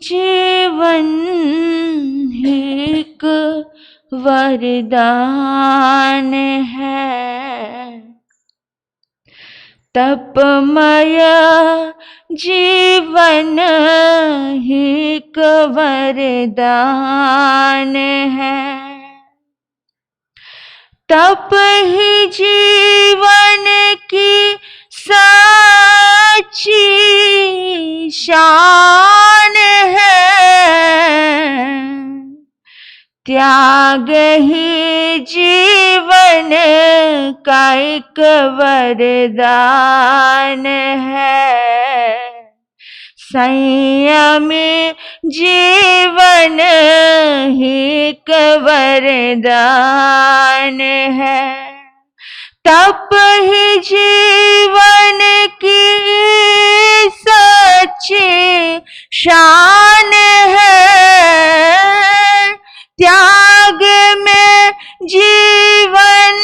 जीवन एक वरदान है, तपमय जीवन एक वरदान है। तप ही जीवन की सच्ची शान है, त्याग ही जीवन का एक वरदान है। संयम जीवन एक वरदान है, तप ही जीवन की सच्ची शान है। त्याग में जीवन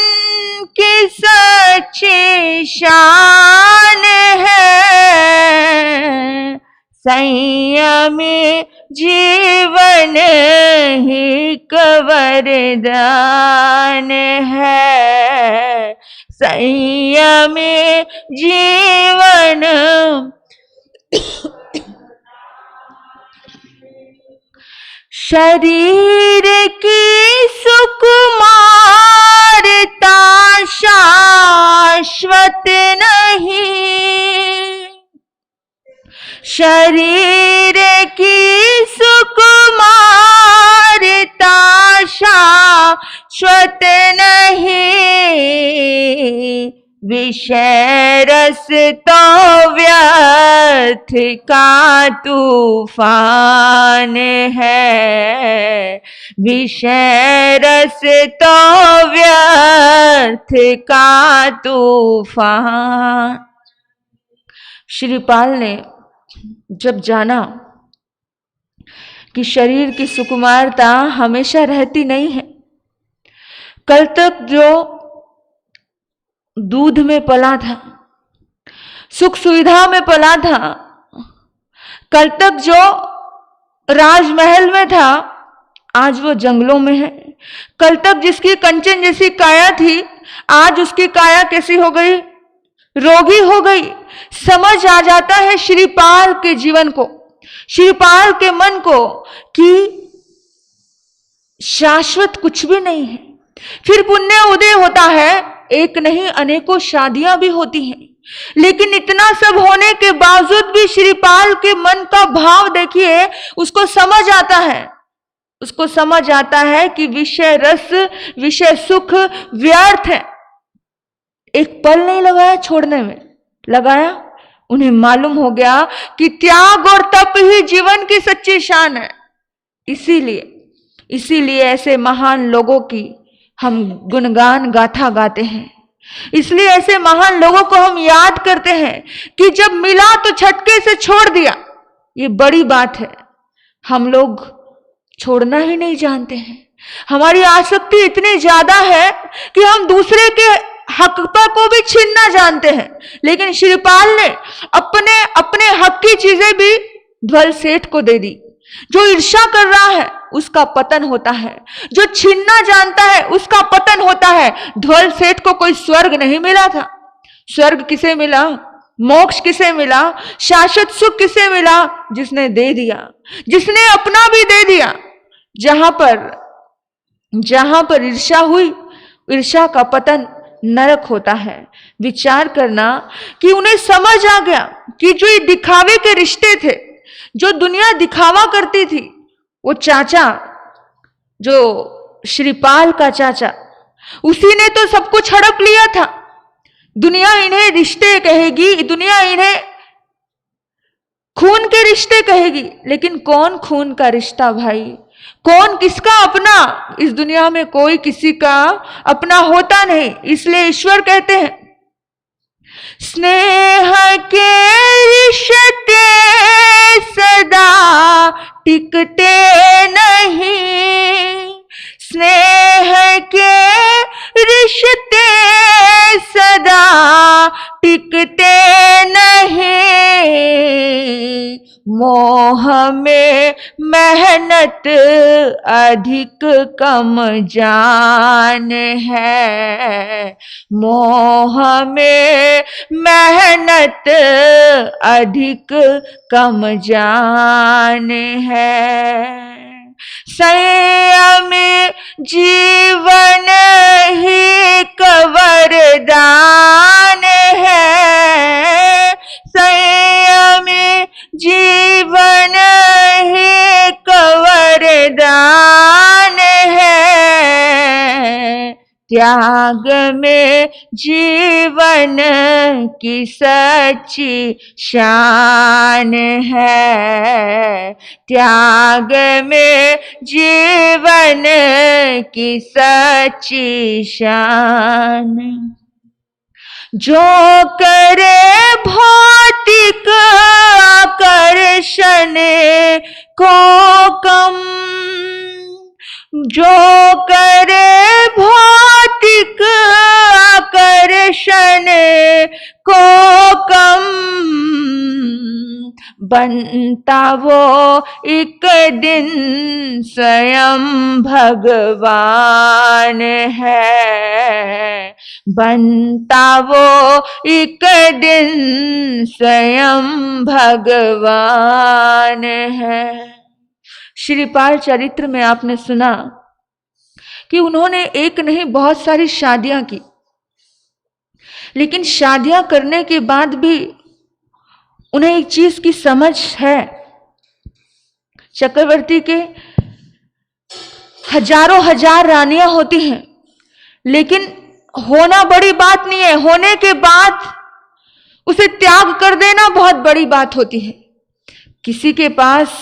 की सच्ची शान है, संयम जीवन एक वरदान है। संयम जीवन शरीर की सुकुमारता शाश्वत नहीं, शरीर की सुकुमारता शाश्वत नहीं। विषय रस तो व्यर्थ का तूफान है, विषय रस तो व्यर्थ का तूफान। श्रीपाल ने जब जाना कि शरीर की सुकुमारता हमेशा रहती नहीं है, कल तक जो दूध में पला था, सुख सुविधा में पला था, कल तक जो राजमहल में था, आज वो जंगलों में है। कल तक जिसकी कंचन जैसी काया थी, आज उसकी काया कैसी हो गई? रोगी हो गई। समझ आ जाता है श्रीपाल के जीवन को, श्रीपाल के मन को, कि शाश्वत कुछ भी नहीं है। फिर पुण्य उदय होता है, एक नहीं अनेकों शादियां भी होती हैं, लेकिन इतना सब होने के बावजूद भी श्रीपाल के मन का भाव देखिए, उसको समझ आता है, उसको समझ आता है कि विषय रस, विषय सुख व्यर्थ है। एक पल नहीं लगाया छोड़ने में, लगाया। उन्हें मालूम हो गया कि त्याग और तप ही जीवन की सच्ची शान है। इसीलिए ऐसे महान लोगों की हम गुणगान गाथा गाते हैं, इसलिए ऐसे महान लोगों को हम याद करते हैं कि जब मिला तो झटके से छोड़ दिया। ये बड़ी बात है। हम लोग छोड़ना ही नहीं जानते हैं। हमारी आसक्ति इतनी ज्यादा है कि हम दूसरे के हकता को भी छीनना जानते हैं। लेकिन श्रीपाल ने अपने हक की चीजें भी ध्वल सेठ को दे दी। जो ईर्ष्या कर रहा है उसका पतन होता है, जो छीनना जानता है उसका पतन होता है। ध्वल सेठ को कोई स्वर्ग नहीं मिला था। स्वर्ग किसे मिला? मोक्ष किसे मिला? शाश्वत सुख किसे मिला? जिसने दे दिया, जिसने अपना भी दे दिया। जहां पर ईर्ष्या हुई, ईर्ष्या का पतन नरक होता है। विचार करना कि उन्हें समझ आ गया कि जो ये दिखावे के रिश्ते थे, जो दुनिया दिखावा करती थी, वो चाचा, जो श्रीपाल का चाचा, उसी ने तो सब कुछ हड़प लिया था। दुनिया इन्हें रिश्ते कहेगी, दुनिया इन्हें खून के रिश्ते कहेगी, लेकिन कौन खून का रिश्ता भाई? कौन किसका अपना? इस दुनिया में कोई किसी का अपना होता नहीं। इसलिए ईश्वर कहते हैं, स्नेह के रिश्ते सदा टिकते नहीं, स्नेह के रिश्ते सदा टिकते नहीं, मोह में मेहनत अधिक कम जान है। मोह में मेहनत अधिक कम जान है। संयम जीवन ही वरदान है। संयम जीवन ही वरदान है। त्याग में जीवन की सच्ची शान है। त्याग में जीवन की सच्ची शान। जो करे भौतिक आकर्षण को कम, जो करे भौतिक आकर्षण को कम, बनता वो एक दिन स्वयं भगवान है। बनता वो एक दिन स्वयं भगवान है। श्रीपाल चरित्र में आपने सुना कि उन्होंने एक नहीं बहुत सारी शादियां की, लेकिन शादियां करने के बाद भी उन्हें एक चीज की समझ है। चक्रवर्ती के हजारों हजार रानियां होती हैं, लेकिन होना बड़ी बात नहीं है, होने के बाद उसे त्याग कर देना बहुत बड़ी बात होती है। किसी के पास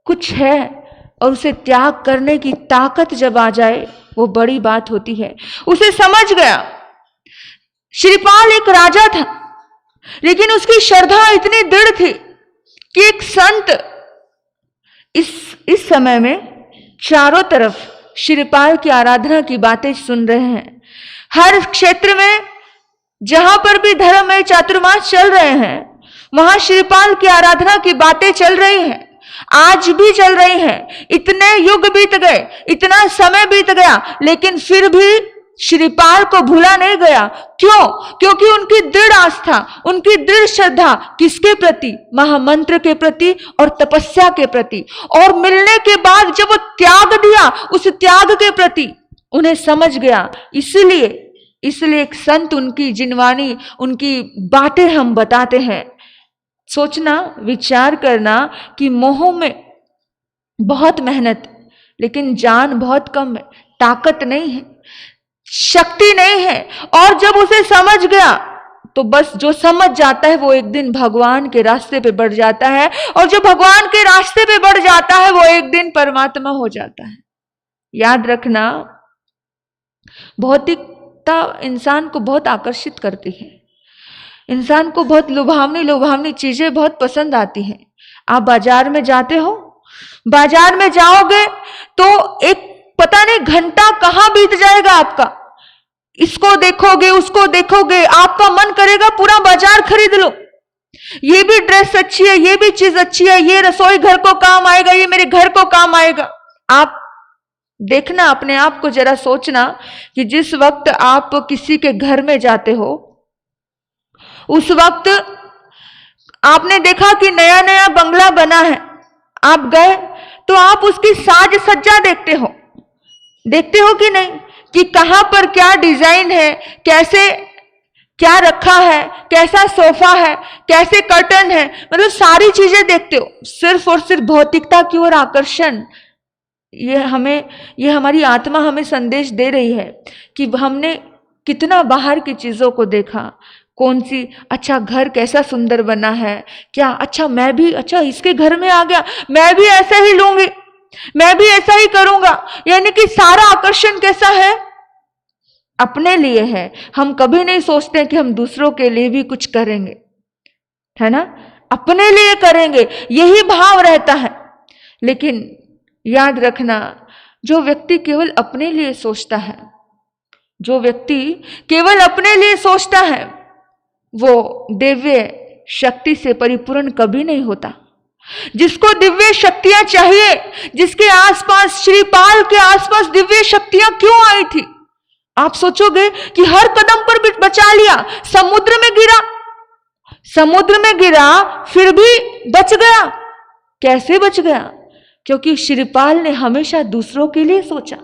कुछ है और उसे त्याग करने की ताकत जब आ जाए, वो बड़ी बात होती है। उसे समझ गया। श्रीपाल एक राजा था, लेकिन उसकी श्रद्धा इतनी दृढ़ थी कि एक संत इस समय में चारों तरफ श्रीपाल की आराधना की बातें सुन रहे हैं। हर क्षेत्र में जहां पर भी धर्म में चातुर्मास चल रहे हैं, वहां श्रीपाल की आराधना की बातें चल रही हैं, आज भी चल रही हैं। इतने युग बीत गए, इतना समय बीत गया, लेकिन फिर भी श्रीपाल को भूला नहीं गया। क्यों? क्योंकि उनकी दृढ़ आस्था, उनकी दृढ़ श्रद्धा किसके प्रति? महामंत्र के प्रति और तपस्या के प्रति। और मिलने के बाद जब वो त्याग दिया, उस त्याग के प्रति उन्हें समझ गया। इसलिए एक संत उनकी जिनवानी, उनकी बातें हम बताते हैं। सोचना, विचार करना कि मोह में बहुत मेहनत, लेकिन जान बहुत कम है, ताकत नहीं है, शक्ति नहीं है। और जब उसे समझ गया तो बस जो समझ जाता है वो एक दिन भगवान के रास्ते पे बढ़ जाता है, और जो भगवान के रास्ते पे बढ़ जाता है वो एक दिन परमात्मा हो जाता है। याद रखना, भौतिकता इंसान को बहुत आकर्षित करती है, इंसान को बहुत लुभावनी चीजें बहुत पसंद आती हैं। आप बाजार में जाते हो, बाजार में जाओगे तो एक पता नहीं घंटा कहां बीत जाएगा आपका। इसको देखोगे, उसको देखोगे, आपका मन करेगा पूरा बाजार खरीद लो। ये भी ड्रेस अच्छी है, ये भी चीज अच्छी है, ये रसोई घर को काम आएगा, ये मेरे घर को काम आएगा। आप देखना, अपने आप को जरा सोचना कि जिस वक्त आप किसी के घर में जाते हो, उस वक्त आपने देखा कि नया नया बंगला बना है, आप गए तो आप उसकी साज सज्जा देखते हो कि नहीं, कि कहां पर क्या डिजाइन है, कैसे क्या रखा है, कैसा सोफा है, कैसे कर्टन है, मतलब सारी चीजें देखते हो। सिर्फ और सिर्फ भौतिकता की ओर आकर्षण, ये हमारी आत्मा हमें संदेश दे रही है कि हमने कितना बाहर की चीजों को देखा। कौन सी, अच्छा घर कैसा सुंदर बना है, क्या अच्छा मैं भी, अच्छा इसके घर में आ गया, मैं भी ऐसा ही लूंगी, मैं भी ऐसा ही करूंगा। यानी कि सारा आकर्षण कैसा है? अपने लिए है। हम कभी नहीं सोचते कि हम दूसरों के लिए भी कुछ करेंगे, है ना, अपने लिए करेंगे, यही भाव रहता है। लेकिन याद रखना, जो व्यक्ति केवल अपने लिए सोचता है, जो व्यक्ति केवल अपने लिए सोचता है, वो दिव्य शक्ति से परिपूर्ण कभी नहीं होता। जिसको दिव्य शक्तियां चाहिए, जिसके आसपास, श्रीपाल के आसपास दिव्य शक्तियां क्यों आई थी? आप सोचोगे कि हर कदम पर भी बचा लिया, समुद्र में गिरा, समुद्र में गिरा फिर भी बच गया। कैसे बच गया? क्योंकि श्रीपाल ने हमेशा दूसरों के लिए सोचा।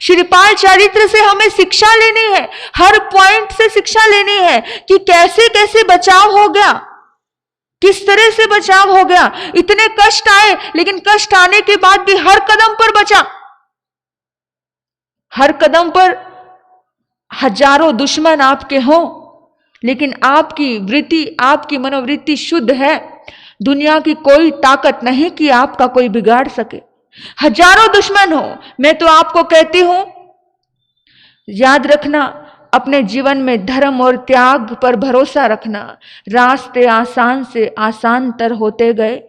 श्रीपाल चरित्र से हमें शिक्षा लेनी है, हर पॉइंट से शिक्षा लेनी है कि कैसे कैसे बचाव हो गया, किस तरह से बचाव हो गया। इतने कष्ट आए, लेकिन कष्ट आने के बाद भी हर कदम पर बचा। हर कदम पर हजारों दुश्मन आपके हों, लेकिन आपकी वृत्ति, आपकी मनोवृत्ति शुद्ध है। दुनिया की कोई ताकत नहीं कि आपका कोई बिगाड़ सके। हजारों दुश्मन हो, मैं तो आपको कहती हूं, याद रखना, अपने जीवन में धर्म और त्याग पर भरोसा रखना। रास्ते आसान से आसान तर होते गए।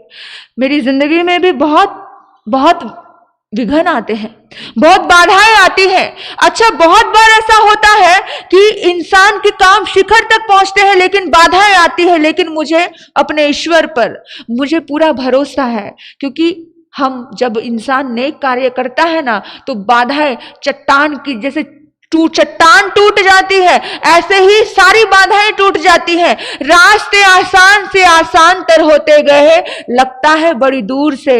मेरी जिंदगी में भी बहुत बहुत विघ्न आते हैं, बहुत बाधाएं आती हैं। अच्छा, बहुत बार ऐसा होता है कि इंसान के काम शिखर तक पहुंचते हैं, लेकिन बाधाएं आती है। लेकिन मुझे अपने ईश्वर पर मुझे पूरा भरोसा है, क्योंकि हम जब इंसान नेक कार्य करता है ना, तो बाधाएं चट्टान की जैसे चट्टान टूट जाती है, ऐसे ही सारी बाधाएं टूट जाती हैं। रास्ते आसान से आसान तर होते गए। लगता है बड़ी दूर से,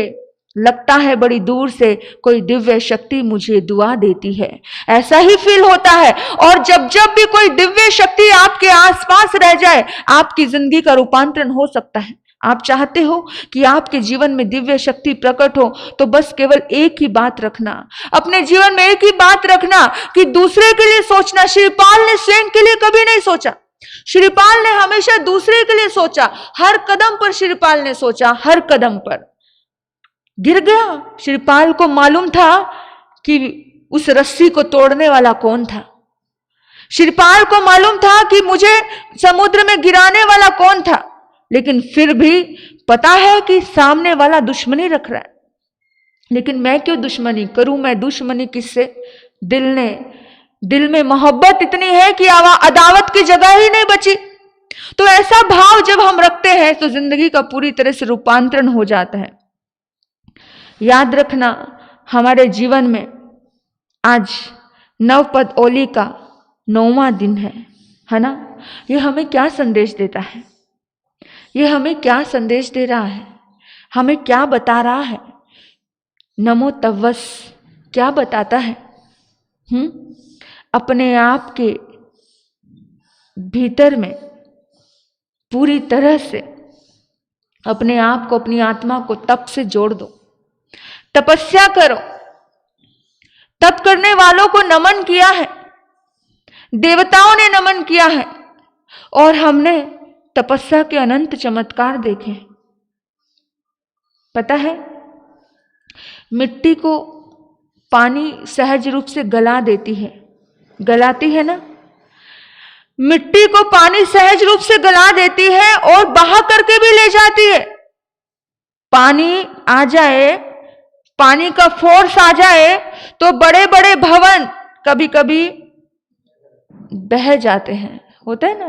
लगता है बड़ी दूर से कोई दिव्य शक्ति मुझे दुआ देती है, ऐसा ही फील होता है। और जब जब भी कोई दिव्य शक्ति आपके आसपास रह जाए, आपकी जिंदगी का रूपांतरण हो सकता है। आप चाहते हो कि आपके जीवन में दिव्य शक्ति प्रकट हो, तो बस केवल एक ही बात रखना, अपने जीवन में एक ही बात रखना कि दूसरे के लिए सोचना। श्रीपाल ने स्वयं के लिए कभी नहीं सोचा, श्रीपाल ने हमेशा दूसरे के लिए सोचा। हर कदम पर श्रीपाल ने सोचा, हर कदम पर। गिर गया, श्रीपाल को मालूम था कि उस रस्सी को तोड़ने वाला कौन था। श्रीपाल को मालूम था कि मुझे समुद्र में गिराने वाला कौन था, लेकिन फिर भी पता है कि सामने वाला दुश्मनी रख रहा है। लेकिन मैं क्यों दुश्मनी करूं? मैं दुश्मनी किससे? दिल में मोहब्बत इतनी है कि अदावत की जगह ही नहीं बची। तो ऐसा भाव जब हम रखते हैं तो जिंदगी का पूरी तरह से रूपांतरण हो जाता है। याद रखना, हमारे जीवन में आज नवपद ओली का 9वां दिन है ना? ये हमें क्या संदेश देता है? ये हमें क्या संदेश दे रहा है? हमें क्या बता रहा है? नमो तवस क्या बताता है? अपने आप के भीतर में पूरी तरह से अपने आप को, अपनी आत्मा को तप से जोड़ दो, तपस्या करो। तप करने वालों को नमन किया है, देवताओं ने नमन किया है, और हमने तपस्या के अनंत चमत्कार देखे। पता है, मिट्टी को पानी सहज रूप से गला देती है, गलाती है ना? मिट्टी को पानी सहज रूप से गला देती है और बहा करके भी ले जाती है। पानी आ जाए, पानी का फोर्स आ जाए तो बड़े बड़े भवन कभी कभी बह जाते हैं, होता है ना?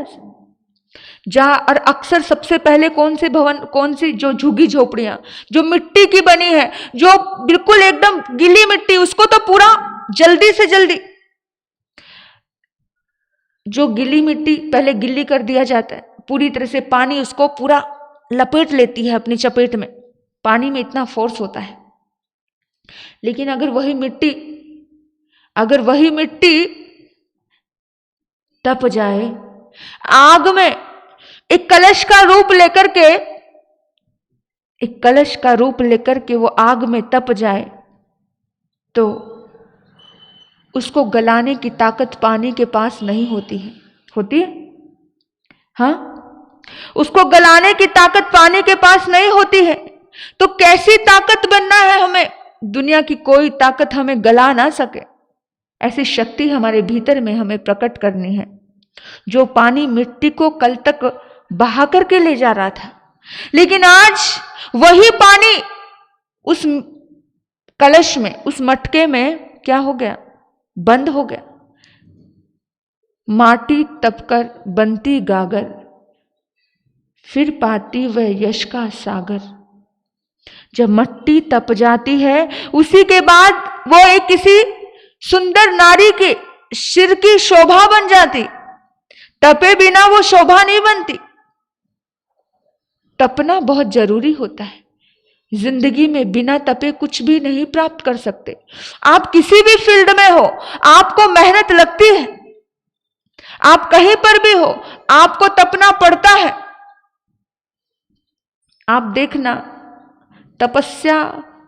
और अक्सर सबसे पहले कौन से भवन, कौन सी जो झुग्गी झोपड़ियां जो मिट्टी की बनी है, जो बिल्कुल एकदम गीली मिट्टी, उसको तो पूरा जल्दी से जल्दी, जो गीली मिट्टी पहले गिल्ली कर दिया जाता है, पूरी तरह से पानी उसको पूरा लपेट लेती है अपनी चपेट में। पानी में इतना फोर्स होता है। लेकिन अगर वही मिट्टी तप जाए, आग में एक कलश का रूप लेकर के वो आग में तप जाए, तो उसको गलाने की ताकत पानी के पास नहीं होती है। होती है? हाँ, उसको गलाने की ताकत पानी के पास नहीं होती है। तो कैसी ताकत बनना है हमें? दुनिया की कोई ताकत हमें गला ना सके, ऐसी शक्ति हमारे भीतर में हमें प्रकट करनी है। जो पानी मिट्टी को कल तक बहा करके ले जा रहा था, लेकिन आज वही पानी उस कलश में, उस मटके में क्या हो गया? बंद हो गया। माटी तपकर बनती गागर, फिर पाती वह यश का सागर। जब मट्टी तप जाती है, उसी के बाद वो एक किसी सुंदर नारी के सिर की शोभा बन जाती। तपे बिना वो शोभा नहीं बनती। तपना बहुत जरूरी होता है। जिंदगी में बिना तपे कुछ भी नहीं प्राप्त कर सकते। आप किसी भी फील्ड में हो, आपको मेहनत लगती है। आप कहीं पर भी हो, आपको तपना पड़ता है। आप देखना, तपस्या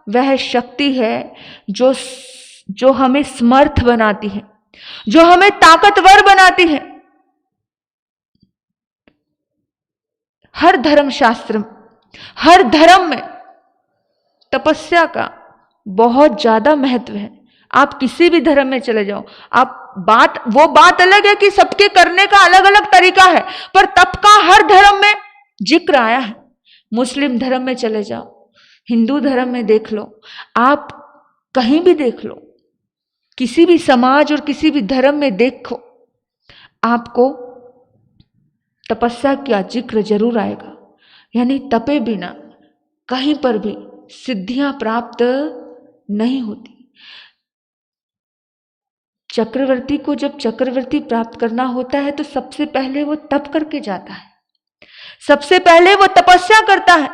वह शक्ति है जो हमें समर्थ बनाती है, जो हमें ताकतवर बनाती है। हर धर्मशास्त्र, हर धर्म में तपस्या का बहुत ज्यादा महत्व है। आप किसी भी धर्म में चले जाओ, वो बात अलग है कि सबके करने का अलग अलग तरीका है, पर तप का हर धर्म में जिक्र आया है। मुस्लिम धर्म में चले जाओ, हिंदू धर्म में देख लो, आप कहीं भी देख लो, किसी भी समाज और किसी भी धर्म में देखो, आपको तपस्या का जिक्र जरूर आएगा। यानी तपे बिना कहीं पर भी सिद्धियां प्राप्त नहीं होती। चक्रवर्ती को जब चक्रवर्ती प्राप्त करना होता है तो सबसे पहले वो तप करके जाता है, सबसे पहले वो तपस्या करता है।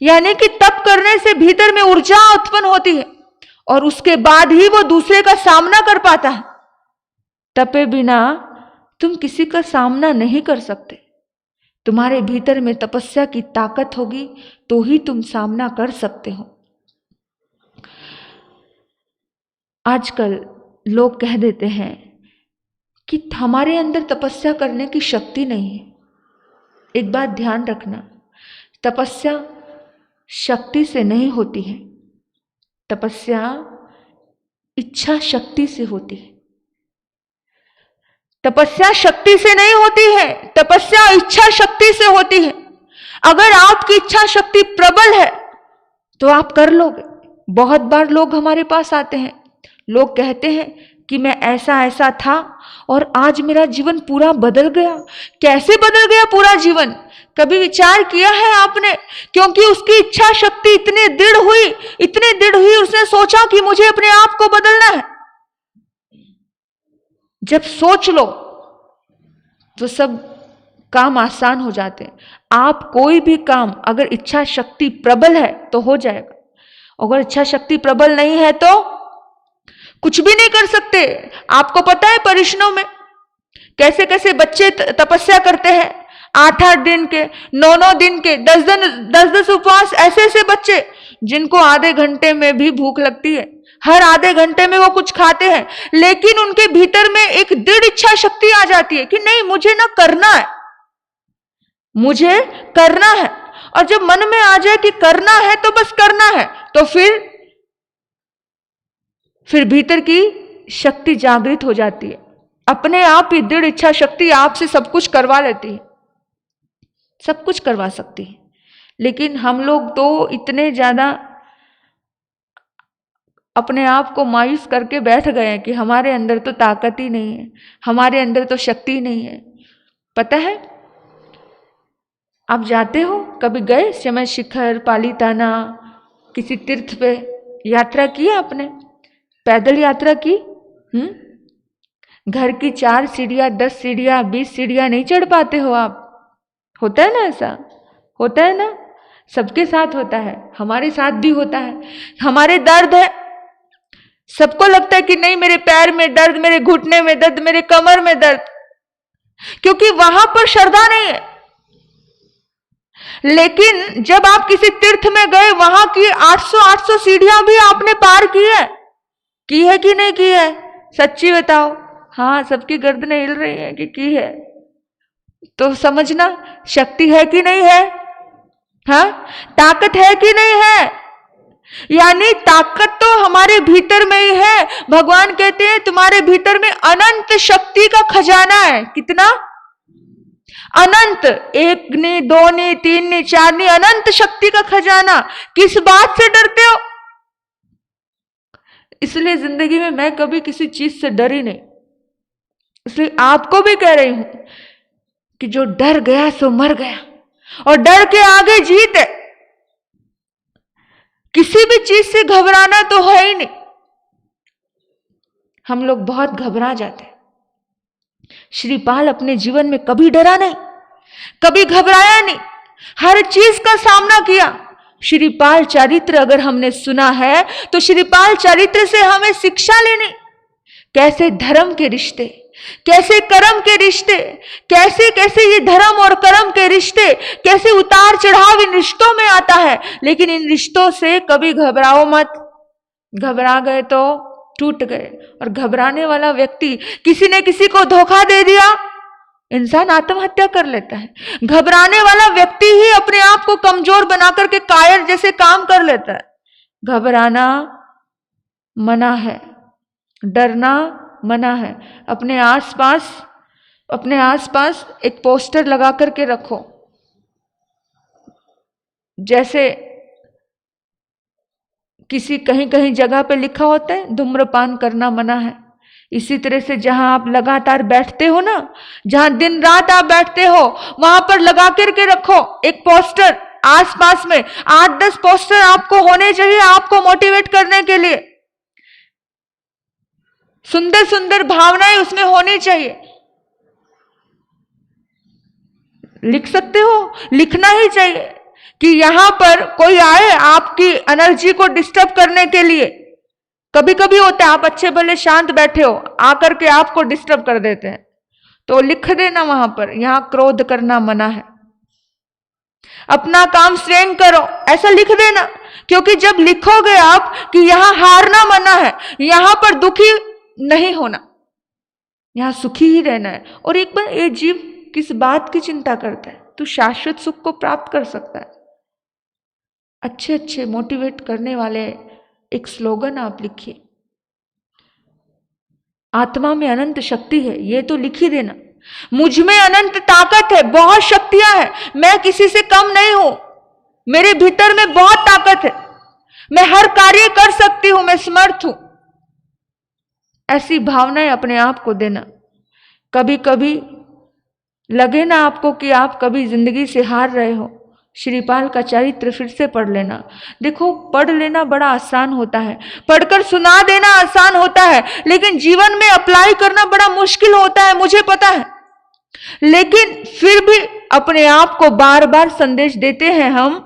यानी कि तप करने से भीतर में ऊर्जा उत्पन्न होती है और उसके बाद ही वो दूसरे का सामना कर पाता है। तपे बिना तुम किसी का सामना नहीं कर सकते। तुम्हारे भीतर में तपस्या की ताकत होगी तो ही तुम सामना कर सकते हो। आजकल लोग कह देते हैं कि हमारे अंदर तपस्या करने की शक्ति नहीं है। एक बात ध्यान रखना, तपस्या शक्ति से नहीं होती है, तपस्या इच्छा शक्ति से होती है। तपस्या शक्ति से नहीं होती है, तपस्या इच्छा शक्ति से होती है। अगर आपकी इच्छा शक्ति प्रबल है तो आप कर लोगे। बहुत बार लोग हमारे पास आते हैं, लोग कहते हैं कि मैं ऐसा ऐसा था और आज मेरा जीवन पूरा बदल गया। कैसे बदल गया पूरा जीवन? कभी विचार किया है आपने? क्योंकि उसकी इच्छा शक्ति इतनी दृढ़ हुई, उसने सोचा कि मुझे अपने आप को बदलना है। जब सोच लो तो सब काम आसान हो जाते हैं। आप कोई भी काम अगर इच्छा शक्ति प्रबल है तो हो जाएगा, अगर इच्छा शक्ति प्रबल नहीं है तो कुछ भी नहीं कर सकते। आपको पता है परिश्रमों में कैसे कैसे बच्चे तपस्या करते हैं, 8-8 दिन के, 9-9 दिन के, 10-10 उपवास। ऐसे ऐसे बच्चे जिनको आधे घंटे में भी भूख लगती है, हर आधे घंटे में वो कुछ खाते हैं, लेकिन उनके भीतर में एक दृढ़ इच्छा शक्ति आ जाती है कि नहीं, मुझे ना करना है, मुझे करना है। और जब मन में आ जाए कि करना है तो बस करना है, तो फिर भीतर की शक्ति जागृत हो जाती है। अपने आप ही दृढ़ इच्छा शक्ति आपसे सब कुछ करवा लेती है, सब कुछ करवा सकती है। लेकिन हम लोग तो इतने ज्यादा अपने आप को मायूस करके बैठ गए हैं कि हमारे अंदर तो ताकत ही नहीं है, हमारे अंदर तो शक्ति नहीं है। पता है, आप जाते हो, कभी गए समय शिखर, पालीताना, किसी तीर्थ पे यात्रा की आपने? पैदल यात्रा की? घर की 4 सीढ़ियां, 10 सीढ़ियां, 20 सीढ़ियां नहीं चढ़ पाते हो आप? होता है ना, ऐसा होता है ना, सबके साथ होता है, हमारे साथ भी होता है। हमारे दर्द है, सबको लगता है कि नहीं, मेरे पैर में दर्द, मेरे घुटने में दर्द, मेरे कमर में दर्द, क्योंकि वहां पर श्रद्धा नहीं है। लेकिन जब आप किसी तीर्थ में गए, वहां की 800 सीढ़ियां भी आपने पार की है कि नहीं की है? सच्ची बताओ। हाँ, सबकी गर्दनें हिल रही है कि की है। तो समझना, शक्ति है कि नहीं है? हाँ, ताकत है कि नहीं है? यानी ताकत तो हमारे भीतर में ही है। भगवान कहते हैं तुम्हारे भीतर में अनंत शक्ति का खजाना है। कितना अनंत? 1 नहीं, 2 नहीं, 3 नहीं, 4 नहीं, अनंत शक्ति का खजाना। किस बात से डरते हो? इसलिए जिंदगी में मैं कभी किसी चीज से डरी नहीं। इसलिए आपको भी कह रही हूं कि जो डर गया सो मर गया, और डर के आगे जीत है। किसी भी चीज से घबराना तो है ही नहीं। हम लोग बहुत घबरा जाते हैं। श्रीपाल अपने जीवन में कभी डरा नहीं, कभी घबराया नहीं, हर चीज का सामना किया। श्रीपाल चरित्र अगर हमने सुना है तो श्रीपाल चरित्र से हमें शिक्षा लेनी, कैसे धर्म के रिश्ते, कैसे कर्म के रिश्ते, कैसे कैसे ये धर्म और कर्म के रिश्ते, कैसे उतार चढ़ाव इन रिश्तों में आता है। लेकिन इन रिश्तों से कभी घबराओ मत, घबरा गए तो टूट गए। और घबराने वाला व्यक्ति, किसी ने किसी को धोखा दे दिया, इंसान आत्महत्या कर लेता है। घबराने वाला व्यक्ति ही अपने आप को कमजोर बना करके कायर जैसे काम कर लेता है। घबराना मना है, डरना मना है। अपने आसपास एक पोस्टर लगा करके रखो, जैसे किसी कहीं कहीं जगह पे लिखा होता है धूम्रपान करना मना है। इसी तरह से जहां आप लगातार बैठते हो ना, जहां दिन रात आप बैठते हो, वहां पर लगा करके रखो एक पोस्टर। आसपास में 8-10 पोस्टर आपको होने चाहिए, आपको मोटिवेट करने के लिए। सुंदर सुंदर भावनाएं उसमें होनी चाहिए। लिख सकते हो, लिखना ही चाहिए कि यहां पर कोई आए आपकी एनर्जी को डिस्टर्ब करने के लिए। कभी कभी होता है आप अच्छे भले शांत बैठे हो, आकर के आपको डिस्टर्ब कर देते हैं, तो लिख देना वहां पर, यहां क्रोध करना मना है, अपना काम स्वयं करो, ऐसा लिख देना। क्योंकि जब लिखोगे आप कि यहां हारना मना है, यहां पर दुखी नहीं होना, यहां सुखी ही रहना है। और एक बार ये जीव किस बात की चिंता करता है, तू शाश्वत सुख को प्राप्त कर सकता है। अच्छे अच्छे मोटिवेट करने वाले एक स्लोगन आप लिखिए, आत्मा में अनंत शक्ति है, ये तो लिख ही देना। मुझ में अनंत ताकत है, बहुत शक्तियां हैं, मैं किसी से कम नहीं हूं, मेरे भीतर में बहुत ताकत है, मैं हर कार्य कर सकती हूं, मैं समर्थ हूं। ऐसी भावनाएं अपने आप को देना। कभी कभी लगे ना आपको कि आप कभी जिंदगी से हार रहे हो, श्रीपाल का चरित्र फिर से पढ़ लेना। देखो, पढ़ लेना बड़ा आसान होता है, पढ़कर सुना देना आसान होता है, लेकिन जीवन में अप्लाई करना बड़ा मुश्किल होता है, मुझे पता है। लेकिन फिर भी अपने आप को बार बार संदेश देते हैं हम,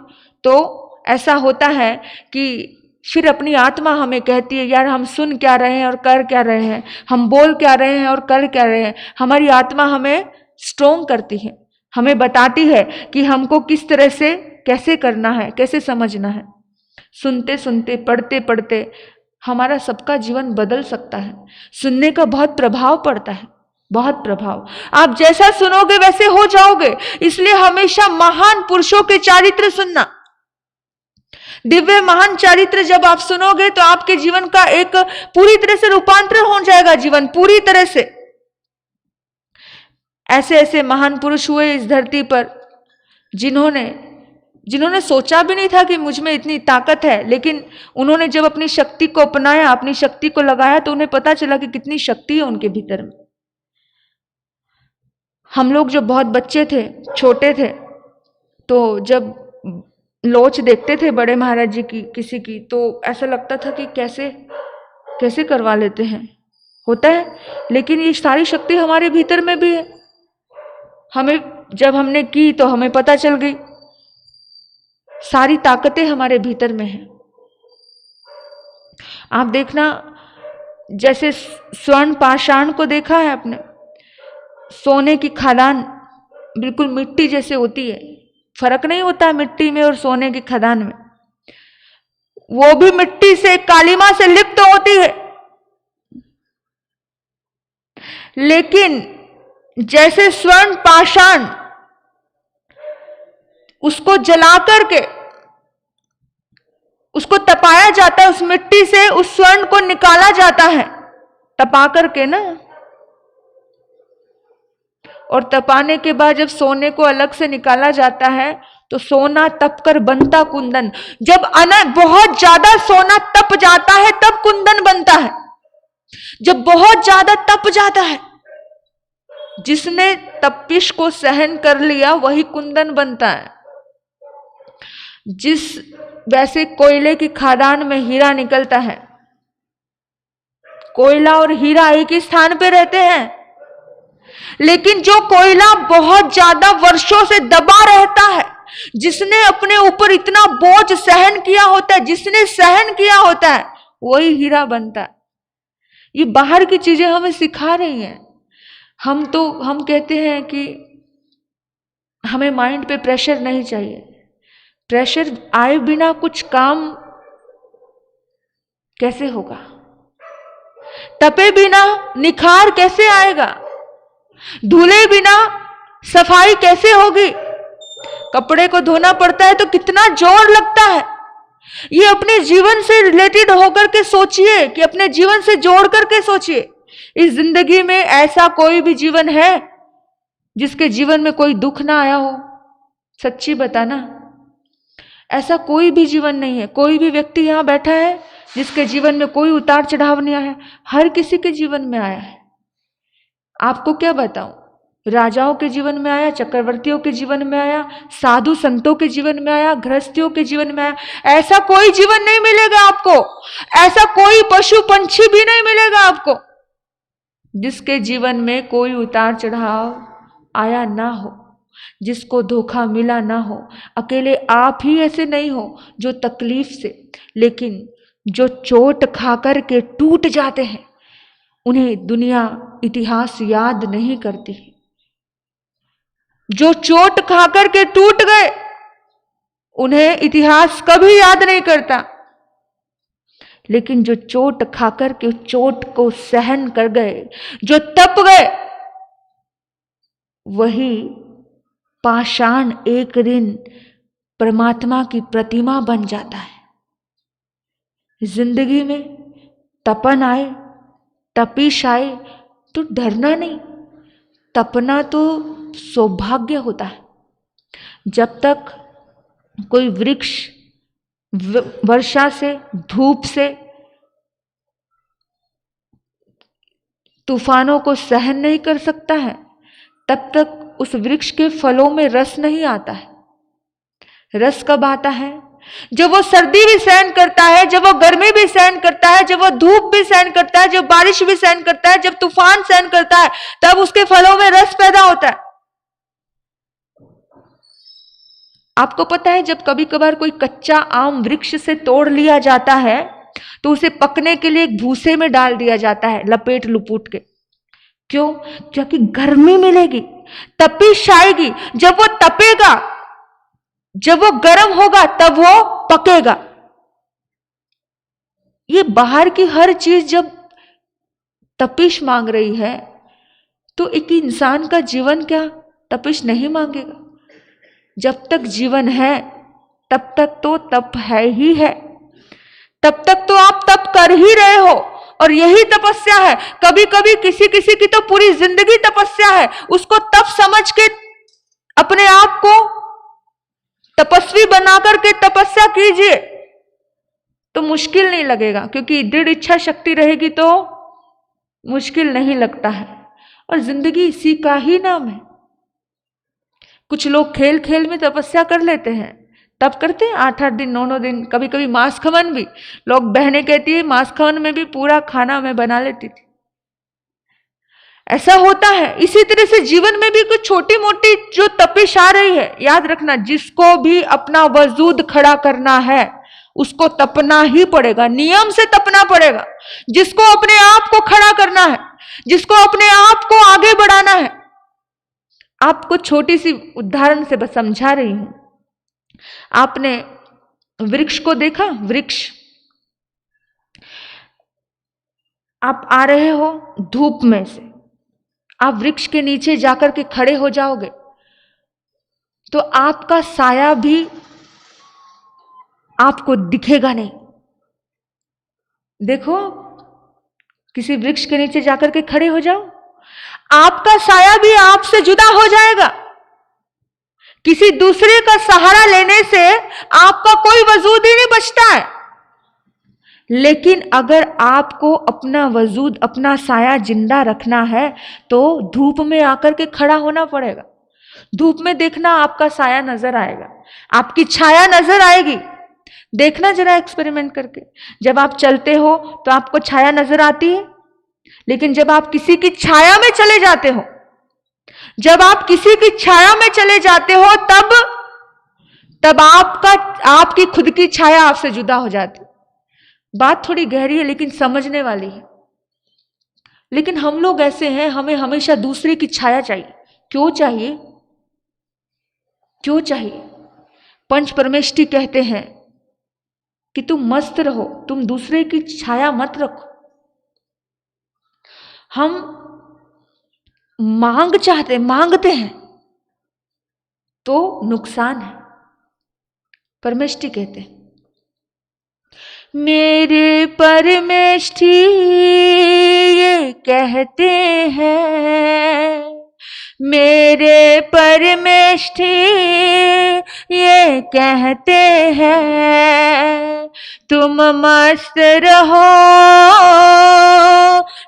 तो ऐसा होता है कि फिर अपनी आत्मा हमें कहती है, यार हम सुन क्या रहे हैं और कर क्या रहे हैं, हम बोल क्या रहे हैं और कर क्या रहे हैं। हमारी आत्मा हमें स्ट्रोंग करती है, हमें बताती है कि हमको किस तरह से कैसे करना है, कैसे समझना है। सुनते सुनते, पढ़ते पढ़ते हमारा सबका जीवन बदल सकता है। सुनने का बहुत प्रभाव पड़ता है, बहुत प्रभाव। आप जैसा सुनोगे वैसे हो जाओगे। इसलिए हमेशा महान पुरुषों के चरित्र सुनना, दिव्य महान चरित्र जब आप सुनोगे तो आपके जीवन का एक पूरी तरह से रूपांतर हो जाएगा, जीवन पूरी तरह से। ऐसे ऐसे महान पुरुष हुए इस धरती पर जिन्होंने सोचा भी नहीं था कि मुझ में इतनी ताकत है, लेकिन उन्होंने जब अपनी शक्ति को अपनाया, अपनी शक्ति को लगाया, तो उन्हें पता चला कि कितनी शक्ति है उनके भीतर में। हम लोग जो बहुत बच्चे थे, छोटे थे, तो जब लोच देखते थे बड़े महाराज जी की किसी की, तो ऐसा लगता था कि कैसे कैसे करवा लेते हैं, होता है। लेकिन ये सारी शक्ति हमारे भीतर में भी है। हमें जब हमने की तो हमें पता चल गई, सारी ताकतें हमारे भीतर में हैं। आप देखना, जैसे स्वर्ण पाषाण को देखा है आपने, सोने की खदान बिल्कुल मिट्टी जैसे होती है, फर्क नहीं होता मिट्टी में और सोने की खदान में। वो भी मिट्टी से, कालिमा से लिप्त होती है, लेकिन जैसे स्वर्ण पाषाण, उसको जला करके उसको तपाया जाता है, उस मिट्टी से उस स्वर्ण को निकाला जाता है, तपा करके ना। और तपाने के बाद जब सोने को अलग से निकाला जाता है तो सोना तपकर बनता कुंदन। जब बहुत ज्यादा सोना तप जाता है तब कुंदन बनता है। जब बहुत ज्यादा तप जाता है, जिसने तपिश को सहन कर लिया वही कुंदन बनता है। जिस वैसे कोयले की खदान में हीरा निकलता है, कोयला और हीरा एक ही स्थान पे रहते हैं, लेकिन जो कोयला बहुत ज्यादा वर्षों से दबा रहता है, जिसने अपने ऊपर इतना बोझ सहन किया होता है, जिसने सहन किया होता है, वही हीरा बनता है। ये बाहर की चीजें हमें सिखा रही हैं। हम कहते हैं कि हमें माइंड पे प्रेशर नहीं चाहिए। प्रेशर आए बिना कुछ काम कैसे होगा? तपे बिना निखार कैसे आएगा? धुले बिना सफाई कैसे होगी? कपड़े को धोना पड़ता है तो कितना जोर लगता है। ये अपने जीवन से रिलेटेड होकर के सोचिए, कि अपने जीवन से जोड़ करके सोचिए। इस जिंदगी में ऐसा कोई भी जीवन है जिसके जीवन में कोई दुख ना आया हो? सच्ची बताना, ऐसा कोई भी जीवन नहीं है। कोई भी व्यक्ति यहां बैठा है जिसके जीवन में कोई उतार चढ़ाव नहीं आया है। हर किसी के जीवन में आया है। आपको क्या बताऊं, राजाओं के जीवन में आया, चक्रवर्तियों के जीवन में आया, साधु संतों के जीवन में आया, गृहस्थियों के जीवन में आया। ऐसा कोई जीवन नहीं मिलेगा आपको, ऐसा कोई पशु पंछी भी नहीं मिलेगा आपको जिसके जीवन में कोई उतार चढ़ाव आया ना हो, जिसको धोखा मिला ना हो। अकेले आप ही ऐसे नहीं हो जो तकलीफ से, लेकिन जो चोट खाकर के टूट जाते हैं, उन्हें दुनिया इतिहास याद नहीं करती। जो चोट खाकर के टूट गए, उन्हें इतिहास कभी याद नहीं करता। लेकिन जो चोट खाकर के चोट को सहन कर गए, जो तप गए, वही पाषाण एक दिन परमात्मा की प्रतिमा बन जाता है। जिंदगी में तपन आए, तपिश आए तो डरना नहीं। तपना तो सौभाग्य होता है। जब तक कोई वृक्ष वर्षा से, धूप से, तूफानों को सहन नहीं कर सकता है, तब तक उस वृक्ष के फलों में रस नहीं आता है। रस कब आता है? जब वो सर्दी भी सहन करता है, जब वो गर्मी भी सहन करता है, जब वो धूप भी सहन करता है, जब बारिश भी सहन करता है, जब तूफान सहन करता है, तब उसके फलों में रस पैदा होता है। आपको पता है, जब कभी कभार कोई कच्चा आम वृक्ष से तोड़ लिया जाता है तो उसे पकने के लिए एक भूसे में डाल दिया जाता है, लपेट लुपूट के। क्यों? क्योंकि गर्मी मिलेगी, तपिश आएगी। जब वो तपेगा, जब वो गर्म होगा, तब वो पकेगा। ये बाहर की हर चीज जब तपिश मांग रही है, तो एक इंसान का जीवन क्या तपिश नहीं मांगेगा? जब तक जीवन है तब तक तो तप है ही है। तब तक तो आप तप कर ही रहे हो, और यही तपस्या है। कभी कभी किसी किसी की तो पूरी जिंदगी तपस्या है। उसको तप समझ के अपने आप को तपस्वी बनाकर के तपस्या कीजिए, तो मुश्किल नहीं लगेगा, क्योंकि दृढ़ इच्छा शक्ति रहेगी तो मुश्किल नहीं लगता है। और जिंदगी इसी का ही नाम है। कुछ लोग खेल खेल में तपस्या कर लेते हैं, तब करते हैं 8-8 दिन, 9-9 दिन, कभी कभी मांस खमन भी। लोग, बहनें कहती है मांस खमन में भी पूरा खाना मैं बना लेती थी। ऐसा होता है। इसी तरह से जीवन में भी कुछ छोटी मोटी जो तपिश आ रही है, याद रखना, जिसको भी अपना वजूद खड़ा करना है उसको तपना ही पड़ेगा, नियम से तपना पड़ेगा। जिसको अपने आप को खड़ा करना है, जिसको अपने आप को आगे बढ़ाना है। आपको छोटी सी उदाहरण से बस समझा रही हूं। आपने वृक्ष को देखा, वृक्ष, आप आ रहे हो धूप में से, आप वृक्ष के नीचे जाकर के खड़े हो जाओगे तो आपका साया भी आपको दिखेगा नहीं। देखो, किसी वृक्ष के नीचे जाकर के खड़े हो जाओ, आपका साया भी आपसे जुदा हो जाएगा। किसी दूसरे का सहारा लेने से आपका कोई वजूद ही नहीं बचता है। लेकिन अगर आपको अपना वजूद, अपना साया जिंदा रखना है तो धूप में आकर के खड़ा होना पड़ेगा। धूप में देखना आपका साया नजर आएगा, आपकी छाया नजर आएगी। देखना जरा एक्सपेरिमेंट करके, जब आप चलते हो तो आपको छाया नजर आती है, लेकिन जब आप किसी की छाया में चले जाते हो, जब आप किसी की छाया में चले जाते हो तब आपकी खुद की छाया आपसे जुदा हो जाती। बात थोड़ी गहरी है लेकिन समझने वाली है। लेकिन हम लोग ऐसे हैं, हमें हमेशा दूसरे की छाया चाहिए। क्यों चाहिए? क्यों चाहिए? पंच परमेष्ठी कहते हैं कि तुम मस्त रहो, तुम दूसरे की छाया मत रखो। हम मांगते हैं तो नुकसान है। परमेष्ठी कहते हैं, मेरे परमेष्ठी ये कहते हैं, मेरे परमेष्ठी ये कहते हैं, तुम मस्त रहो